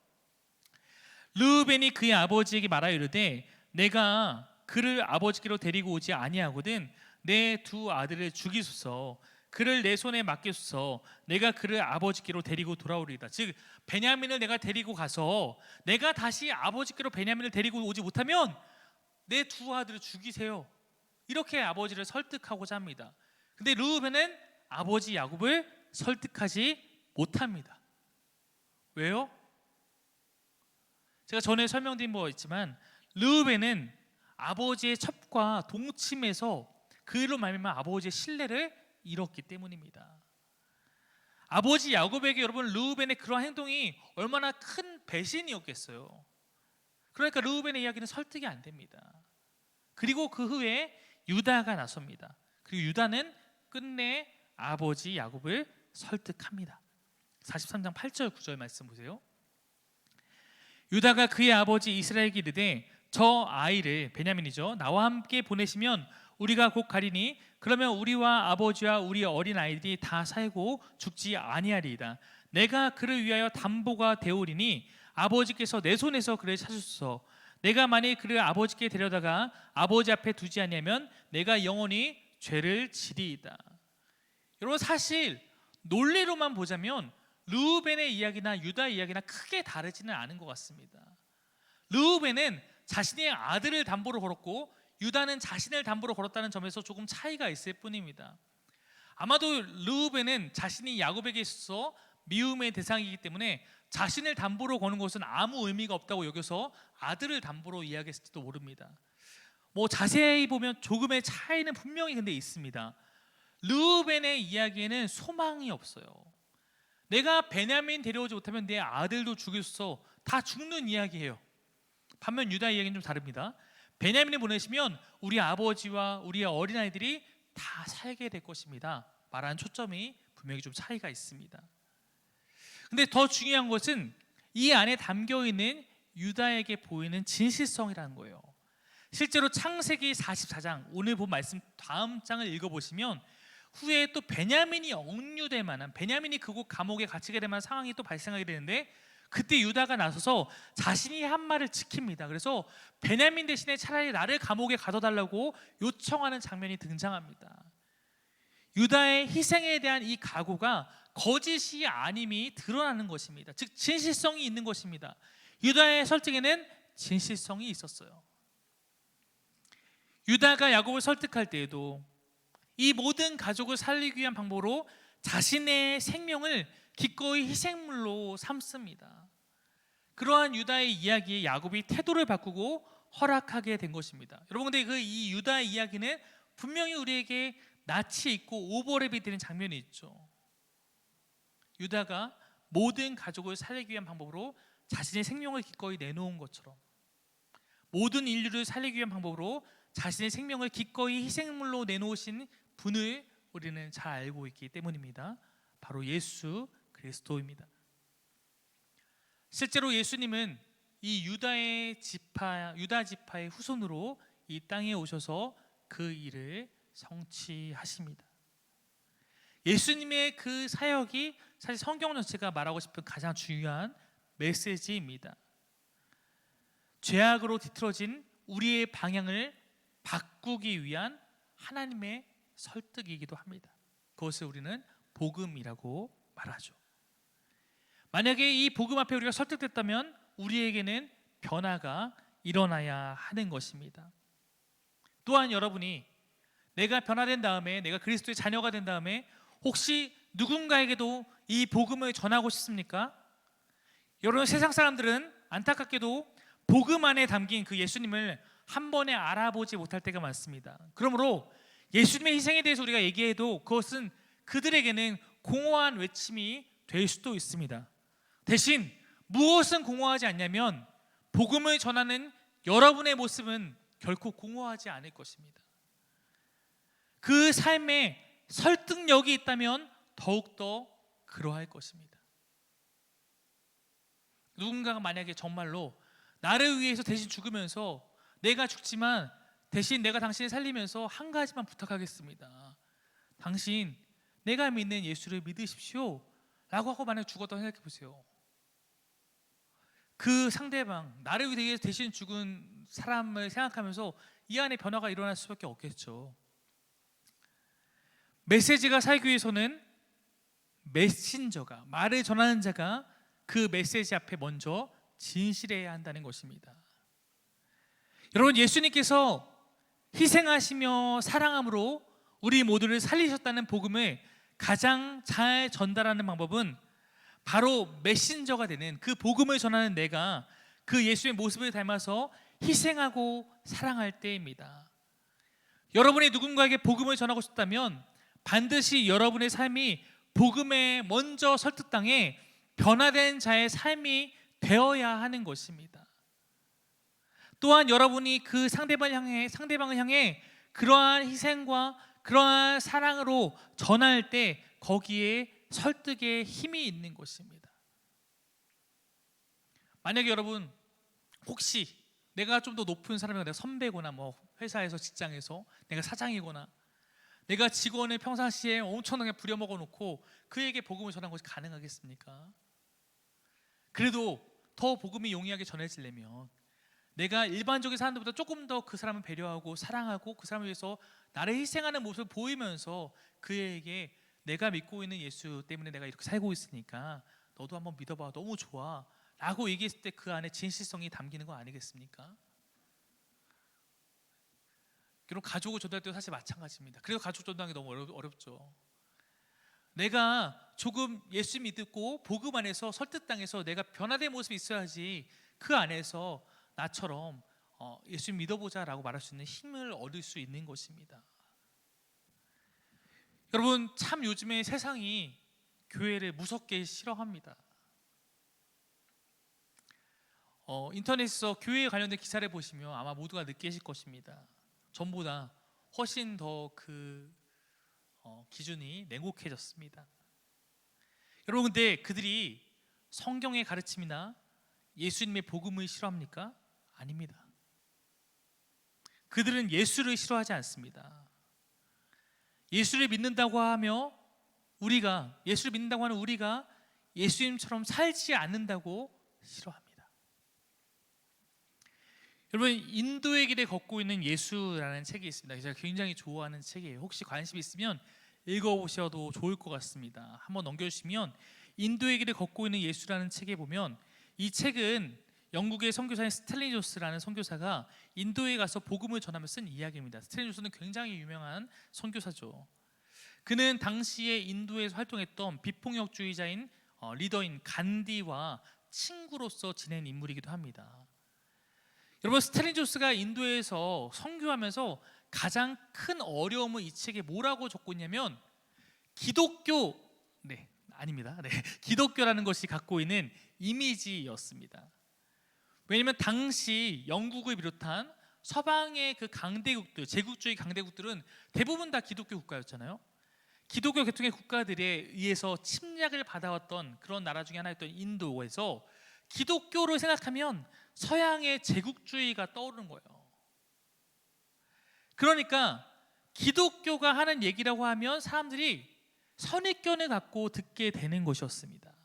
르우벤이 그의 아버지에게 말하여 이르되 내가 그를 아버지께로 데리고 오지 아니하거든 내 두 아들을 죽이소서 그를 내 손에 맡기소서 내가 그를 아버지께로 데리고 돌아오리이다. 즉 베냐민을 내가 데리고 가서 내가 다시 아버지께로 베냐민을 데리고 오지 못하면 내 두 아들을 죽이세요. 이렇게 아버지를 설득하고자 합니다. 근데 르우벤은 아버지 야곱을 설득하지 못합니다. 왜요? 제가 전에 설명드린 바가 있지만 르우벤은 아버지의 첩과 동침해서 그로 말미암아 아버지의 신뢰를 잃었기 때문입니다. 아버지 야곱에게 여러분 르우벤의 그러한 행동이 얼마나 큰 배신이었겠어요. 그러니까 르우벤의 이야기는 설득이 안 됩니다. 그리고 그 후에 유다가 나섭니다. 그리고 유다는 끝내 아버지 야곱을 설득합니다. 43장 8절 9절 말씀 보세요. 유다가 그의 아버지 이스라엘에게 이르되 저 아이를 베냐민이죠 나와 함께 보내시면 우리가 곧 가리니 그러면 우리와 아버지와 우리 어린 아이들이 다 살고 죽지 아니하리이다. 내가 그를 위하여 담보가 되오리니 아버지께서 내 손에서 그를 찾으소서. 내가 만일 그를 아버지께 데려다가 아버지 앞에 두지 아니하면 내가 영원히 죄를 지리이다. 여러분 사실 논리로만 보자면 르우벤의 이야기나 유다의 이야기나 크게 다르지는 않은 것 같습니다. 르우벤은 자신의 아들을 담보로 걸었고 유다는 자신을 담보로 걸었다는 점에서 조금 차이가 있을 뿐입니다. 아마도 르우벤은 자신이 야곱에게 있어서 미움의 대상이기 때문에 자신을 담보로 거는 것은 아무 의미가 없다고 여겨서 아들을 담보로 이야기했을지도 모릅니다. 자세히 보면 조금의 차이는 분명히 근데 있습니다. 르우벤의 이야기에는 소망이 없어요. 내가 베냐민 데려오지 못하면 내 아들도 죽였어. 다 죽는 이야기예요. 반면 유다 이야기는 좀 다릅니다. 베냐민을 보내시면 우리 아버지와 우리의 어린아이들이 다 살게 될 것입니다. 말하는 초점이 분명히 좀 차이가 있습니다. 근데 더 중요한 것은 이 안에 담겨있는 유다에게 보이는 진실성이라는 거예요. 실제로 창세기 44장 오늘 본 말씀 다음 장을 읽어보시면 후에 또 베냐민이 억류될 만한 베냐민이 그곳 감옥에 갇히게 될 만한 상황이 또 발생하게 되는데 그때 유다가 나서서 자신이 한 말을 지킵니다. 그래서 베냐민 대신에 차라리 나를 감옥에 가둬달라고 요청하는 장면이 등장합니다. 유다의 희생에 대한 이 각오가 거짓이 아님이 드러나는 것입니다. 즉 진실성이 있는 것입니다. 유다의 설득에는 진실성이 있었어요. 유다가 야곱을 설득할 때에도 이 모든 가족을 살리기 위한 방법으로 자신의 생명을 기꺼이 희생물로 삼습니다. 그러한 유다의 이야기에 야곱이 태도를 바꾸고 허락하게 된 것입니다. 여러분 근데 이 유다의 이야기는 분명히 우리에게 낯이 있고 오버랩이 되는 장면이 있죠. 유다가 모든 가족을 살리기 위한 방법으로 자신의 생명을 기꺼이 내놓은 것처럼 모든 인류를 살리기 위한 방법으로 자신의 생명을 기꺼이 희생물로 내놓으신 분을 우리는 잘 알고 있기 때문입니다. 바로 예수 그리스도입니다. 실제로 예수님은 이 유다 지파의 후손으로 이 땅에 오셔서 그 일을 성취하십니다. 예수님의 그 사역이 사실 성경 전체가 말하고 싶은 가장 중요한 메시지입니다. 죄악으로 뒤틀어진 우리의 방향을 바꾸기 위한 하나님의 설득이기도 합니다. 그것을 우리는 복음이라고 말하죠. 만약에 이 복음 앞에 우리가 설득됐다면 우리에게는 변화가 일어나야 하는 것입니다. 또한 여러분이 내가 변화된 다음에 내가 그리스도의 자녀가 된 다음에 혹시 누군가에게도 이 복음을 전하고 싶습니까? 여러분, 세상 사람들은 안타깝게도 복음 안에 담긴 그 예수님을 한 번에 알아보지 못할 때가 많습니다. 그러므로 예수님의 희생에 대해서 우리가 얘기해도 그것은 그들에게는 공허한 외침이 될 수도 있습니다. 대신 무엇은 공허하지 않냐면 복음을 전하는 여러분의 모습은 결코 공허하지 않을 것입니다. 그 삶에 설득력이 있다면 더욱더 그러할 것입니다. 누군가가 만약에 정말로 나를 위해서 대신 죽으면서 내가 죽지만 대신 내가 당신을 살리면서 한 가지만 부탁하겠습니다. 당신 내가 믿는 예수를 믿으십시오 라고 하고 만약 죽었다고 생각해 보세요. 그 상대방, 나를 위해 대신 죽은 사람을 생각하면서 이 안에 변화가 일어날 수밖에 없겠죠. 메시지가 살기 위해서는 메신저가, 말을 전하는 자가 그 메시지 앞에 먼저 진실해야 한다는 것입니다. 여러분, 예수님께서 희생하시며 사랑함으로 우리 모두를 살리셨다는 복음을 가장 잘 전달하는 방법은 바로 메신저가 되는 그 복음을 전하는 내가 그 예수의 모습을 닮아서 희생하고 사랑할 때입니다. 여러분이 누군가에게 복음을 전하고 싶다면 반드시 여러분의 삶이 복음에 먼저 설득당해 변화된 자의 삶이 되어야 하는 것입니다. 또한 여러분이 그 상대방을 향해 그러한 희생과 그러한 사랑으로 전할 때 거기에 설득의 힘이 있는 것입니다. 만약에 여러분 혹시 내가 좀 더 높은 사람이거나 내가 선배거나 뭐 회사에서 직장에서 내가 사장이거나 내가 직원을 평상시에 엄청나게 부려먹어 놓고 그에게 복음을 전한 것이 가능하겠습니까? 그래도 더 복음이 용이하게 전해지려면 내가 일반적인 사람들보다 조금 더 그 사람을 배려하고 사랑하고 그 사람을 위해서 나를 희생하는 모습을 보이면서 그에게 내가 믿고 있는 예수 때문에 내가 이렇게 살고 있으니까 너도 한번 믿어봐, 너무 좋아 라고 얘기했을 때 그 안에 진실성이 담기는 거 아니겠습니까? 여러분, 가족을 전도할 때도 사실 마찬가지입니다. 그래서 가족 전도하기 너무 어렵죠. 내가 조금 예수 믿고 복음 안에서 설득당해서 내가 변화된 모습이 있어야지 그 안에서 나처럼 예수 믿어보자 라고 말할 수 있는 힘을 얻을 수 있는 것입니다. 여러분, 참 요즘에 세상이 교회를 무섭게 싫어합니다. 인터넷에서 교회에 관련된 기사를 보시면 아마 모두가 느끼실 것입니다. 전보다 훨씬 더 그 기준이 냉혹해졌습니다. 여러분, 근데 그들이 성경의 가르침이나 예수님의 복음을 싫어합니까? 아닙니다. 그들은 예수를 싫어하지 않습니다. 예수를 믿는다고 하며 예수를 믿는다고 하는 우리가 예수님처럼 살지 않는다고 싫어합니다. 여러분, 인도의 길에 걷고 있는 예수라는 책이 있습니다. 제가 굉장히 좋아하는 책이에요. 혹시 관심 있으면 읽어보셔도 좋을 것 같습니다. 한번 넘겨주시면 인도의 길에 걷고 있는 예수라는 책에 보면 이 책은 영국의 선교사인 스탠리 조스라는 선교사가 인도에 가서 복음을 전하며 쓴 이야기입니다. 스탠리 조스는 굉장히 유명한 선교사죠. 그는 당시에 인도에서 활동했던 비폭력주의자인 리더인 간디와 친구로서 지낸 인물이기도 합니다. 여러분, 스탠리 조스가 인도에서 선교하면서 가장 큰 어려움을 이 책에 뭐라고 적고 있냐면 기독교라는 것이 갖고 있는 이미지였습니다. 왜냐하면 당시 영국을 비롯한 서방의 그 강대국들, 제국주의 강대국들은 대부분 다 기독교 국가였잖아요. 기독교 계통의 국가들에 의해서 침략을 받아왔던 그런 나라 중에 하나였던 인도에서 기독교를 생각하면 서양의 제국주의가 떠오르는 거예요. 그러니까 기독교가 하는 얘기라고 하면 사람들이 선입견을 갖고 듣게 되는 것이었습니다.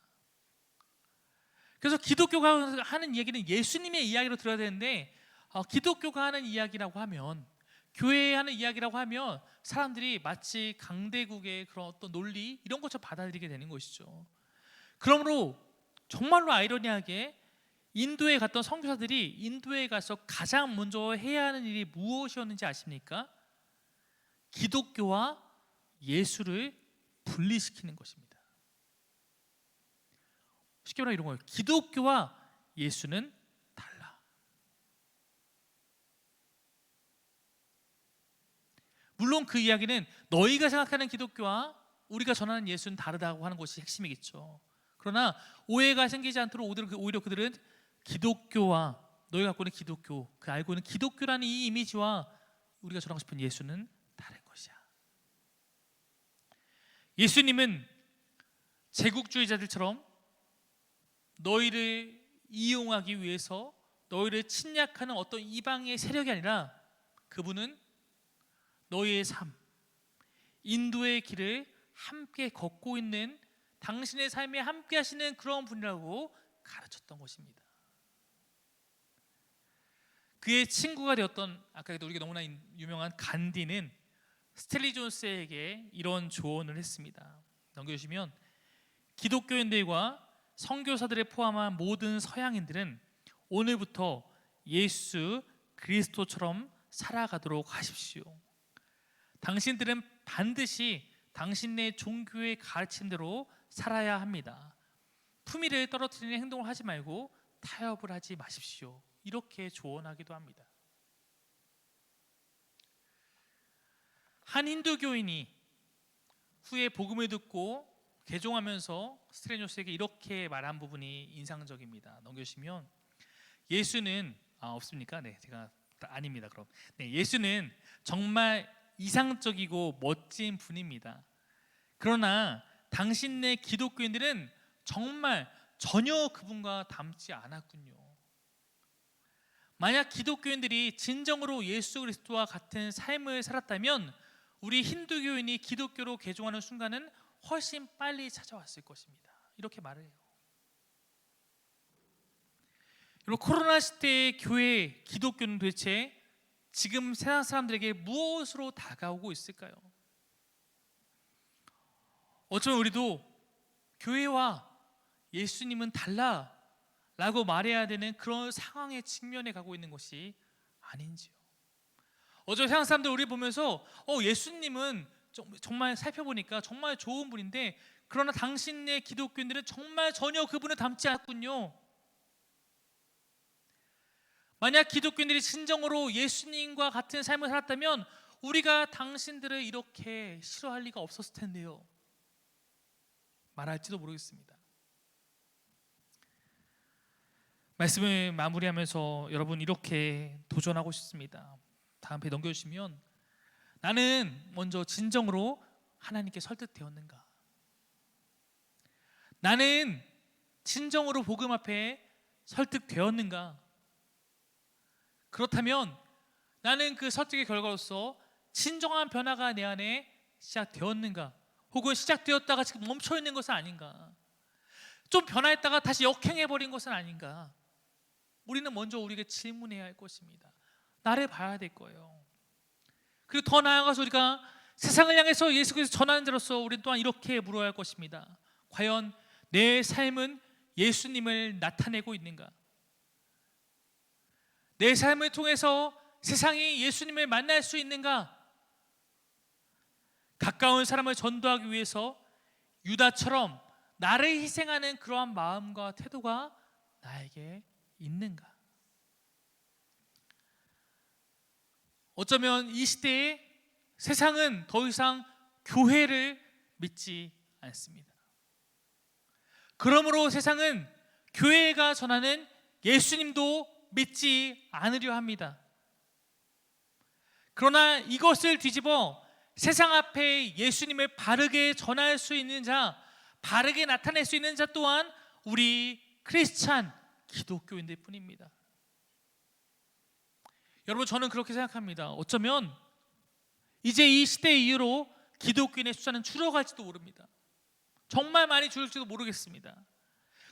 그래서 기독교가 하는 얘기는 예수님의 이야기로 들어야 되는데 기독교가 하는 이야기라고 하면, 교회에 하는 이야기라고 하면 사람들이 마치 강대국의 그런 어떤 논리 이런 것처럼 받아들이게 되는 것이죠. 그러므로 정말로 아이러니하게 인도에 갔던 선교사들이 인도에 가서 가장 먼저 해야 하는 일이 무엇이었는지 아십니까? 기독교와 예수를 분리시키는 것입니다. 쉽게 말하면 이런 거예요. 기독교와 예수는 달라. 물론 그 이야기는 너희가 생각하는 기독교와 우리가 전하는 예수는 다르다고 하는 것이 핵심이겠죠. 그러나 오해가 생기지 않도록 오히려 그들은 기독교와 너희가 갖고 있는 기독교, 그 알고 있는 기독교라는 이 이미지와 우리가 전하고 싶은 예수는 다른 것이야. 예수님은 제국주의자들처럼 너희를 이용하기 위해서 너희를 침략하는 어떤 이방의 세력이 아니라 그분은 너희의 삶, 인도의 길을 함께 걷고 있는, 당신의 삶에 함께 하시는 그런 분이라고 가르쳤던 것입니다. 그의 친구가 되었던 아까도 우리가 너무나 유명한 간디는 스탠리 존스에게 이런 조언을 했습니다. 넘겨주시면, 기독교인들과 선교사들을 포함한 모든 서양인들은 오늘부터 예수 그리스도처럼 살아가도록 하십시오. 당신들은 반드시 당신의 종교의 가르침대로 살아야 합니다. 품위를 떨어뜨리는 행동을 하지 말고 타협을 하지 마십시오. 이렇게 조언하기도 합니다. 한 힌두교인이 후에 복음을 듣고 개종하면서 스트레뇨스에게 이렇게 말한 부분이 인상적입니다. 넘겨주시면, 예수는 없습니까? 네, 제가 아닙니다. 그럼 예수는 정말 이상적이고 멋진 분입니다. 그러나 당신네 기독교인들은 정말 전혀 그분과 닮지 않았군요. 만약 기독교인들이 진정으로 예수 그리스도와 같은 삶을 살았다면 우리 힌두교인이 기독교로 개종하는 순간은 훨씬 빨리 찾아왔을 것입니다. 이렇게 말을 해요. 여러분, 코로나 시대의 교회, 기독교는 도대체 지금 세상 사람들에게 무엇으로 다가오고 있을까요? 어쩌면 우리도 교회와 예수님은 달라 라고 말해야 되는 그런 상황에 직면해 가고 있는 것이 아닌지요. 어쩌면 세상 사람들 우리 보면서 예수님은 정말 살펴보니까 정말 좋은 분인데, 그러나 당신의 기독교인들은 정말 전혀 그분을 닮지 않았군요. 만약 기독교인들이 진정으로 예수님과 같은 삶을 살았다면 우리가 당신들을 이렇게 싫어할 리가 없었을 텐데요. 말할지도 모르겠습니다. 말씀을 마무리하면서 여러분 이렇게 도전하고 싶습니다. 다음 페이지 넘겨주시면, 나는 먼저 진정으로 하나님께 설득되었는가? 나는 진정으로 복음 앞에 설득되었는가? 그렇다면 나는 그 설득의 결과로서 진정한 변화가 내 안에 시작되었는가? 혹은 시작되었다가 지금 멈춰 있는 것은 아닌가? 좀 변화했다가 다시 역행해버린 것은 아닌가? 우리는 먼저 우리에게 질문해야 할 것입니다. 나를 봐야 될 거예요. 그리고 더 나아가서 우리가 세상을 향해서 예수 그리스도 전하는 자로서 우리는 또한 이렇게 물어야 할 것입니다. 과연 내 삶은 예수님을 나타내고 있는가? 내 삶을 통해서 세상이 예수님을 만날 수 있는가? 가까운 사람을 전도하기 위해서 유다처럼 나를 희생하는 그러한 마음과 태도가 나에게 있는가? 어쩌면 이 시대에 세상은 더 이상 교회를 믿지 않습니다. 그러므로 세상은 교회가 전하는 예수님도 믿지 않으려 합니다. 그러나 이것을 뒤집어 세상 앞에 예수님을 바르게 전할 수 있는 자, 바르게 나타낼 수 있는 자 또한 우리 크리스찬 기독교인들 뿐입니다. 여러분, 저는 그렇게 생각합니다. 어쩌면 이제 이 시대 이후로 기독교인의 숫자는 줄어갈지도 모릅니다. 정말 많이 줄을지도 모르겠습니다.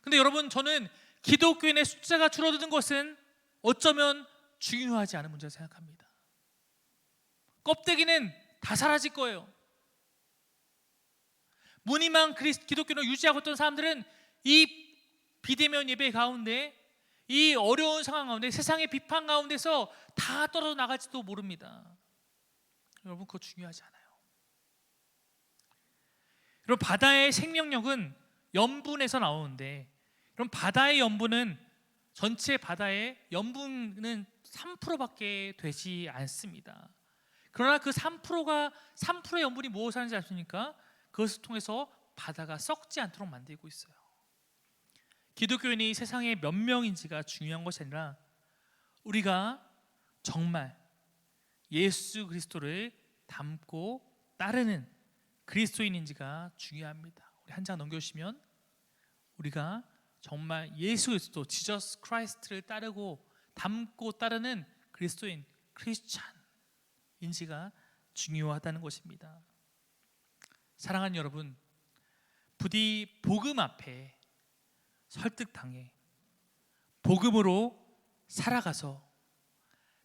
근데 여러분, 저는 기독교인의 숫자가 줄어드는 것은 어쩌면 중요하지 않은 문제라 생각합니다. 껍데기는 다 사라질 거예요. 무늬만 기독교를 유지하고 있던 사람들은 이 비대면 예배 가운데, 이 어려운 상황 가운데, 세상의 비판 가운데서 다 떨어져 나갈지도 모릅니다. 여러분, 그거 중요하지 않아요. 여러분, 바다의 생명력은 염분에서 나오는데 그럼 바다의 염분은 전체 바다의 염분은 3%밖에 되지 않습니다. 그러나 그 3%의 염분이 무엇을 하는지 아십니까? 그것을 통해서 바다가 썩지 않도록 만들고 있어요. 기독교인이 세상에 몇 명인지가 중요한 것이 아니라 우리가 정말 예수 그리스도를 닮고 따르는 그리스도인인지가 중요합니다. 우리 한 장 넘겨주시면, 우리가 정말 예수 그리스도 지저스 크라이스트를 따르고 닮고 따르는 그리스도인 크리스찬인지가 중요하다는 것입니다. 사랑하는 여러분, 부디 복음 앞에 설득당해 복음으로 살아가서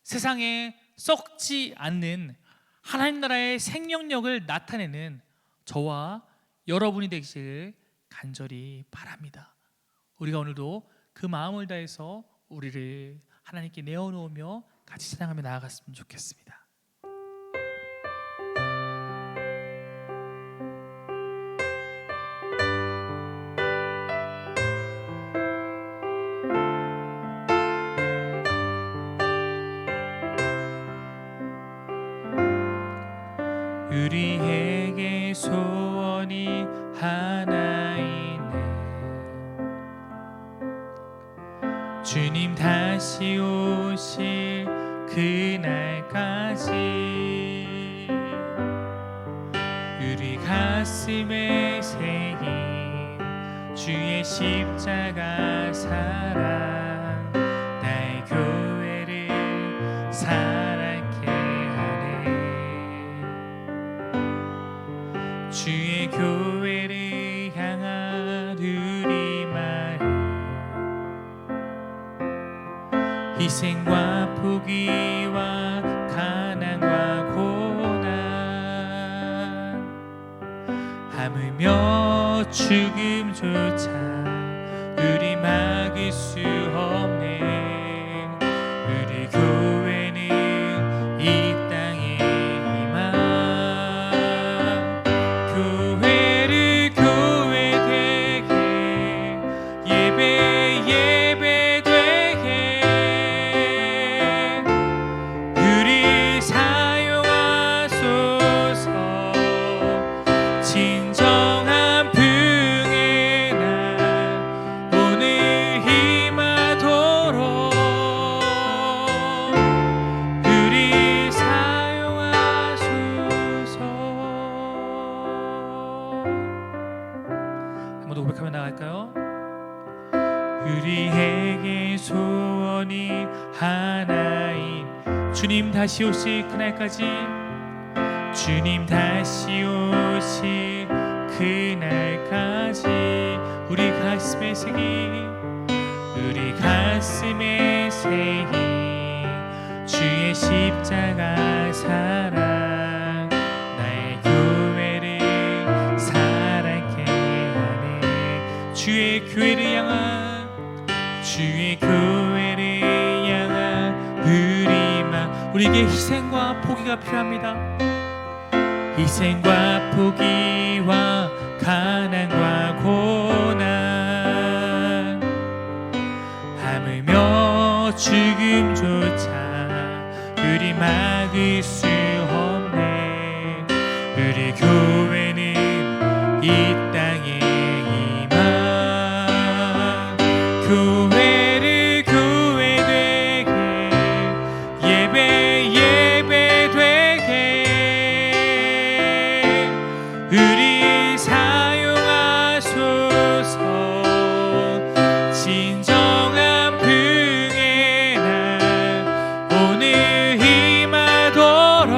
세상에 썩지 않는 하나님 나라의 생명력을 나타내는 저와 여러분이 되시길 간절히 바랍니다. 우리가 오늘도 그 마음을 다해서 우리를 하나님께 내어놓으며 같이 찬양하며 나아갔으면 좋겠습니다. 우리에게 소원이 하나 있네. 주님 다시 오실 그날까지 우리 가슴에 새긴 주의 십자가 사랑 나의 교회를 사랑케 하네. 주의 교회를 향한 우리만의 희생과 포기와 가난과 고난 하물며 죽음조차 우리 막을 수 없네. 우리 교회는 이 땅에 희망, 교회를 교회되게 예배되게 우리 사용하소서. 진정한 부흥의 날 오늘 임하도록 우리 사용하소서. 한 번 더 고백하며 나갈까요? 우리에게 소원이 하나인 주님 다시 오실 그날까지, 주님 다시 오실 그날까지 우리 가슴에 새긴 주의 십자가 사랑 나의 교회를 사랑케 하네. 주의 교회를 향한 우리에게 희생과 포기가 필요합니다. 희생과 포기와 가난과 고난 하물며 죽음조차 우리 막을 수 없네. 우리 교회는 이 땅에 희망, 교회를 교회되게 예배되게 우리 사용하소서. 진정한 부흥의 날 오늘 임하도록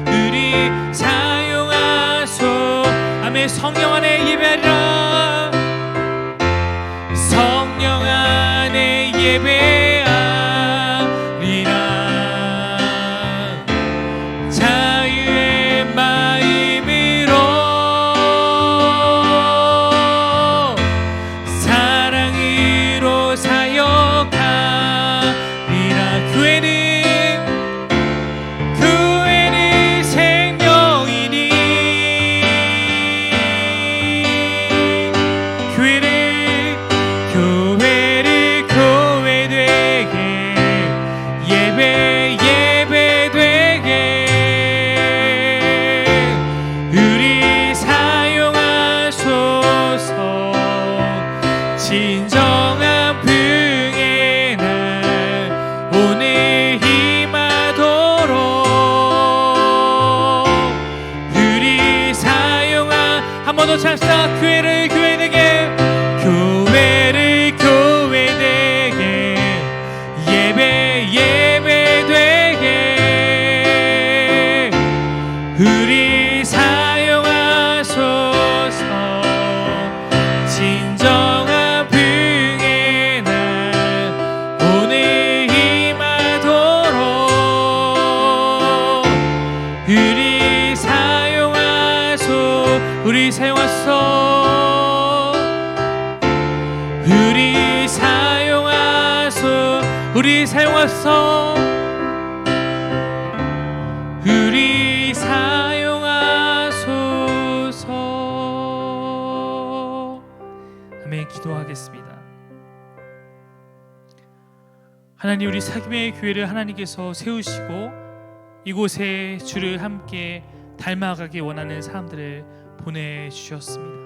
우리 사용하소. 아멘. 성령 안에 예배하리라. 성령 안에 예배하리라. 자유의 마음으로 사랑으로 사역하리라. 교회는 생명이니 한번 더 찬양합시다. 교회를 교회되게, 교회를 교회되게, 예배 예배되게 우리 사용하소서. 진정한 부흥의 날 오늘 임하도록 우리 사용하소. 우리 사용하소. 우리 사용하소. 우리 사용하소. 우리 사용하소서. 아멘. 기도하겠습니다. 하나님, 우리 사김의 교회를 하나님께서 세우시고 이곳에 주를 함께 닮아가기 원하는 사람들을 보내주셨습니다.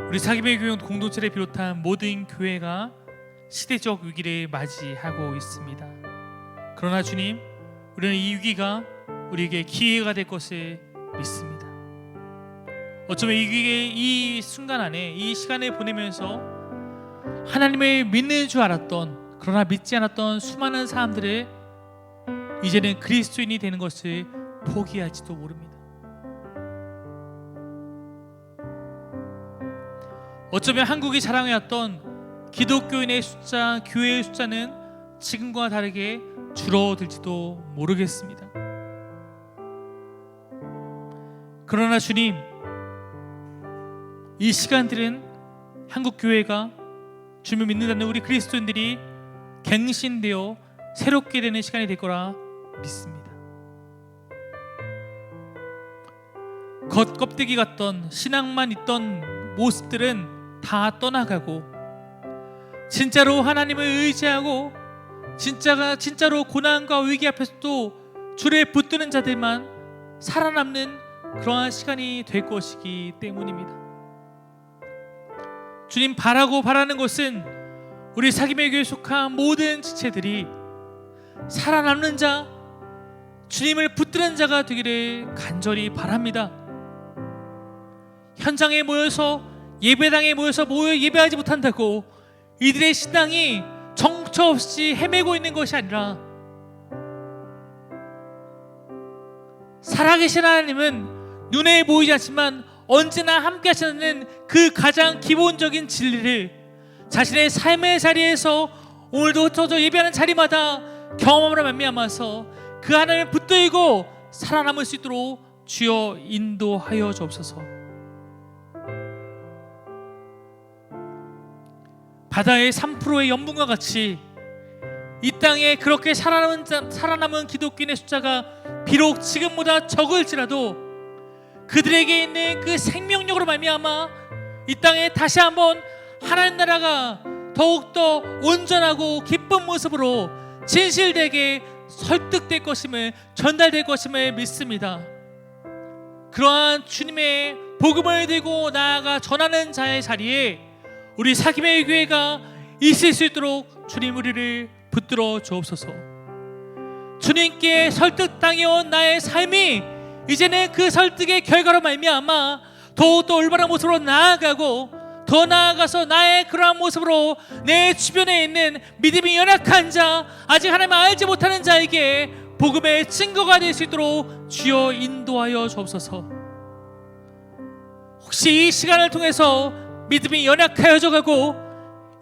우리 사김의 교회 공동체를 비롯한 모든 교회가 시대적 위기를 맞이하고 있습니다. 그러나 주님, 우리는 이 위기가 우리에게 기회가 될 것을 믿습니다. 어쩌면 이 위기의 이 순간 안에, 이 시간을 보내면서 하나님을 믿는 줄 알았던, 그러나 믿지 않았던 수많은 사람들을 이제는 그리스도인이 되는 것을 포기할지도 모릅니다. 어쩌면 한국이 자랑해왔던 기독교인의 숫자, 교회의 숫자는 지금과 다르게 줄어들지도 모르겠습니다. 그러나 주님, 이 시간들은 한국 교회가 주님을 믿는다는 우리 그리스도인들이 갱신되어 새롭게 되는 시간이 될 거라 믿습니다. 겉껍데기 같던 신앙만 있던 모습들은 다 떠나가고 진짜로 하나님을 의지하고 진짜로 고난과 위기 앞에서도 주를 붙드는 자들만 살아남는 그러한 시간이 될 것이기 때문입니다. 주님, 바라는 것은 우리 사김의 교회에 속한 모든 지체들이 살아남는 자, 주님을 붙드는 자가 되기를 간절히 바랍니다. 현장에 모여서 예배당에 모여서 예배하지 못한다고 이들의 신앙이 정처 없이 헤매고 있는 것이 아니라 살아계신 하나님은 눈에 보이지 않지만 언제나 함께 하시는 그 가장 기본적인 진리를 자신의 삶의 자리에서 오늘도 흩어져 예배하는 자리마다 경험으로 말미암아서 그 하나님을 붙들고 살아남을 수 있도록 주여 인도하여 주옵소서. 바다의 3%의 염분과 같이 이 땅에 그렇게 살아남은 기독교인의 숫자가 비록 지금보다 적을지라도 그들에게 있는 그 생명력으로 말미암아 이 땅에 다시 한번 하나님 나라가 더욱더 온전하고 기쁜 모습으로 진실되게 설득될 것임을, 전달될 것임을 믿습니다. 그러한 주님의 복음을 들고 나아가 전하는 자의 자리에 우리 사김의 교회가 있을 수 있도록 주님 우리를 붙들어 주옵소서. 주님께 설득당해온 나의 삶이 이제는 그 설득의 결과로 말미암아 더욱더 올바른 모습으로 나아가고, 더 나아가서 나의 그러한 모습으로 내 주변에 있는 믿음이 연약한 자, 아직 하나님을 알지 못하는 자에게 복음의 증거가 될 수 있도록 주여 인도하여 주옵소서. 혹시 이 시간을 통해서 믿음이 연약하여져 가고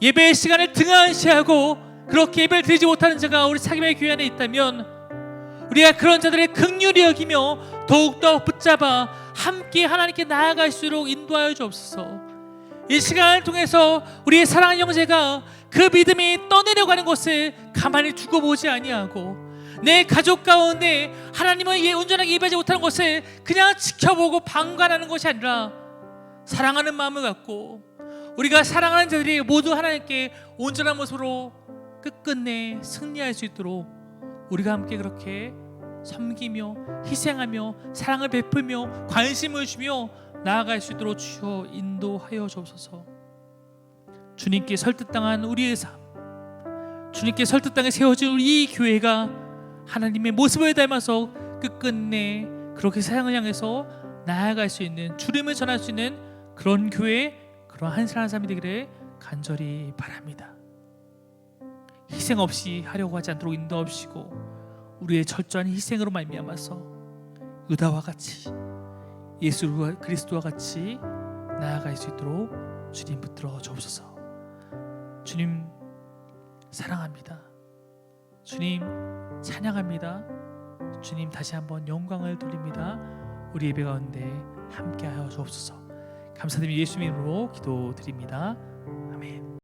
예배의 시간을 등한시하고 그렇게 예배를 드리지 못하는 자가 우리 사김의 교회 안에 있다면 우리가 그런 자들의 긍휼히 여기며 더욱더 붙잡아 함께 하나님께 나아갈수록 인도하여 주옵소서. 이 시간을 통해서 우리의 사랑하는 형제가 그 믿음이 떠내려가는 것을 가만히 두고 보지 아니하고 내 가족 가운데 하나님을 온전하게 예배하지 못하는 것을 그냥 지켜보고 방관하는 것이 아니라 사랑하는 마음을 갖고 우리가 사랑하는 자들이 모두 하나님께 온전한 모습으로 끝끝내 승리할 수 있도록 우리가 함께 그렇게 섬기며 희생하며 사랑을 베풀며 관심을 주며 나아갈 수 있도록 주여 인도하여 주옵소서. 주님께 설득당한 우리의 삶, 주님께 설득당해 세워진 우리 이 교회가 하나님의 모습을 닮아서 끝끝내 그렇게 세상을 향해서 나아갈 수 있는, 주님을 전할 수 있는 그런 교회, 그런 한 사람 한 사람이 되기를 간절히 바랍니다. 희생 없이 하려고 하지 않도록 인도하시고 우리의 철저한 희생으로 말미암아서 유다와 같이, 예수 그리스도와 같이 나아갈 수 있도록 주님 붙들어 주옵소서. 주님 사랑합니다. 주님 찬양합니다. 주님 다시 한번 영광을 돌립니다. 우리 예배 가운데 함께하여 주옵소서. 감사드리며 예수 이름으로 기도드립니다.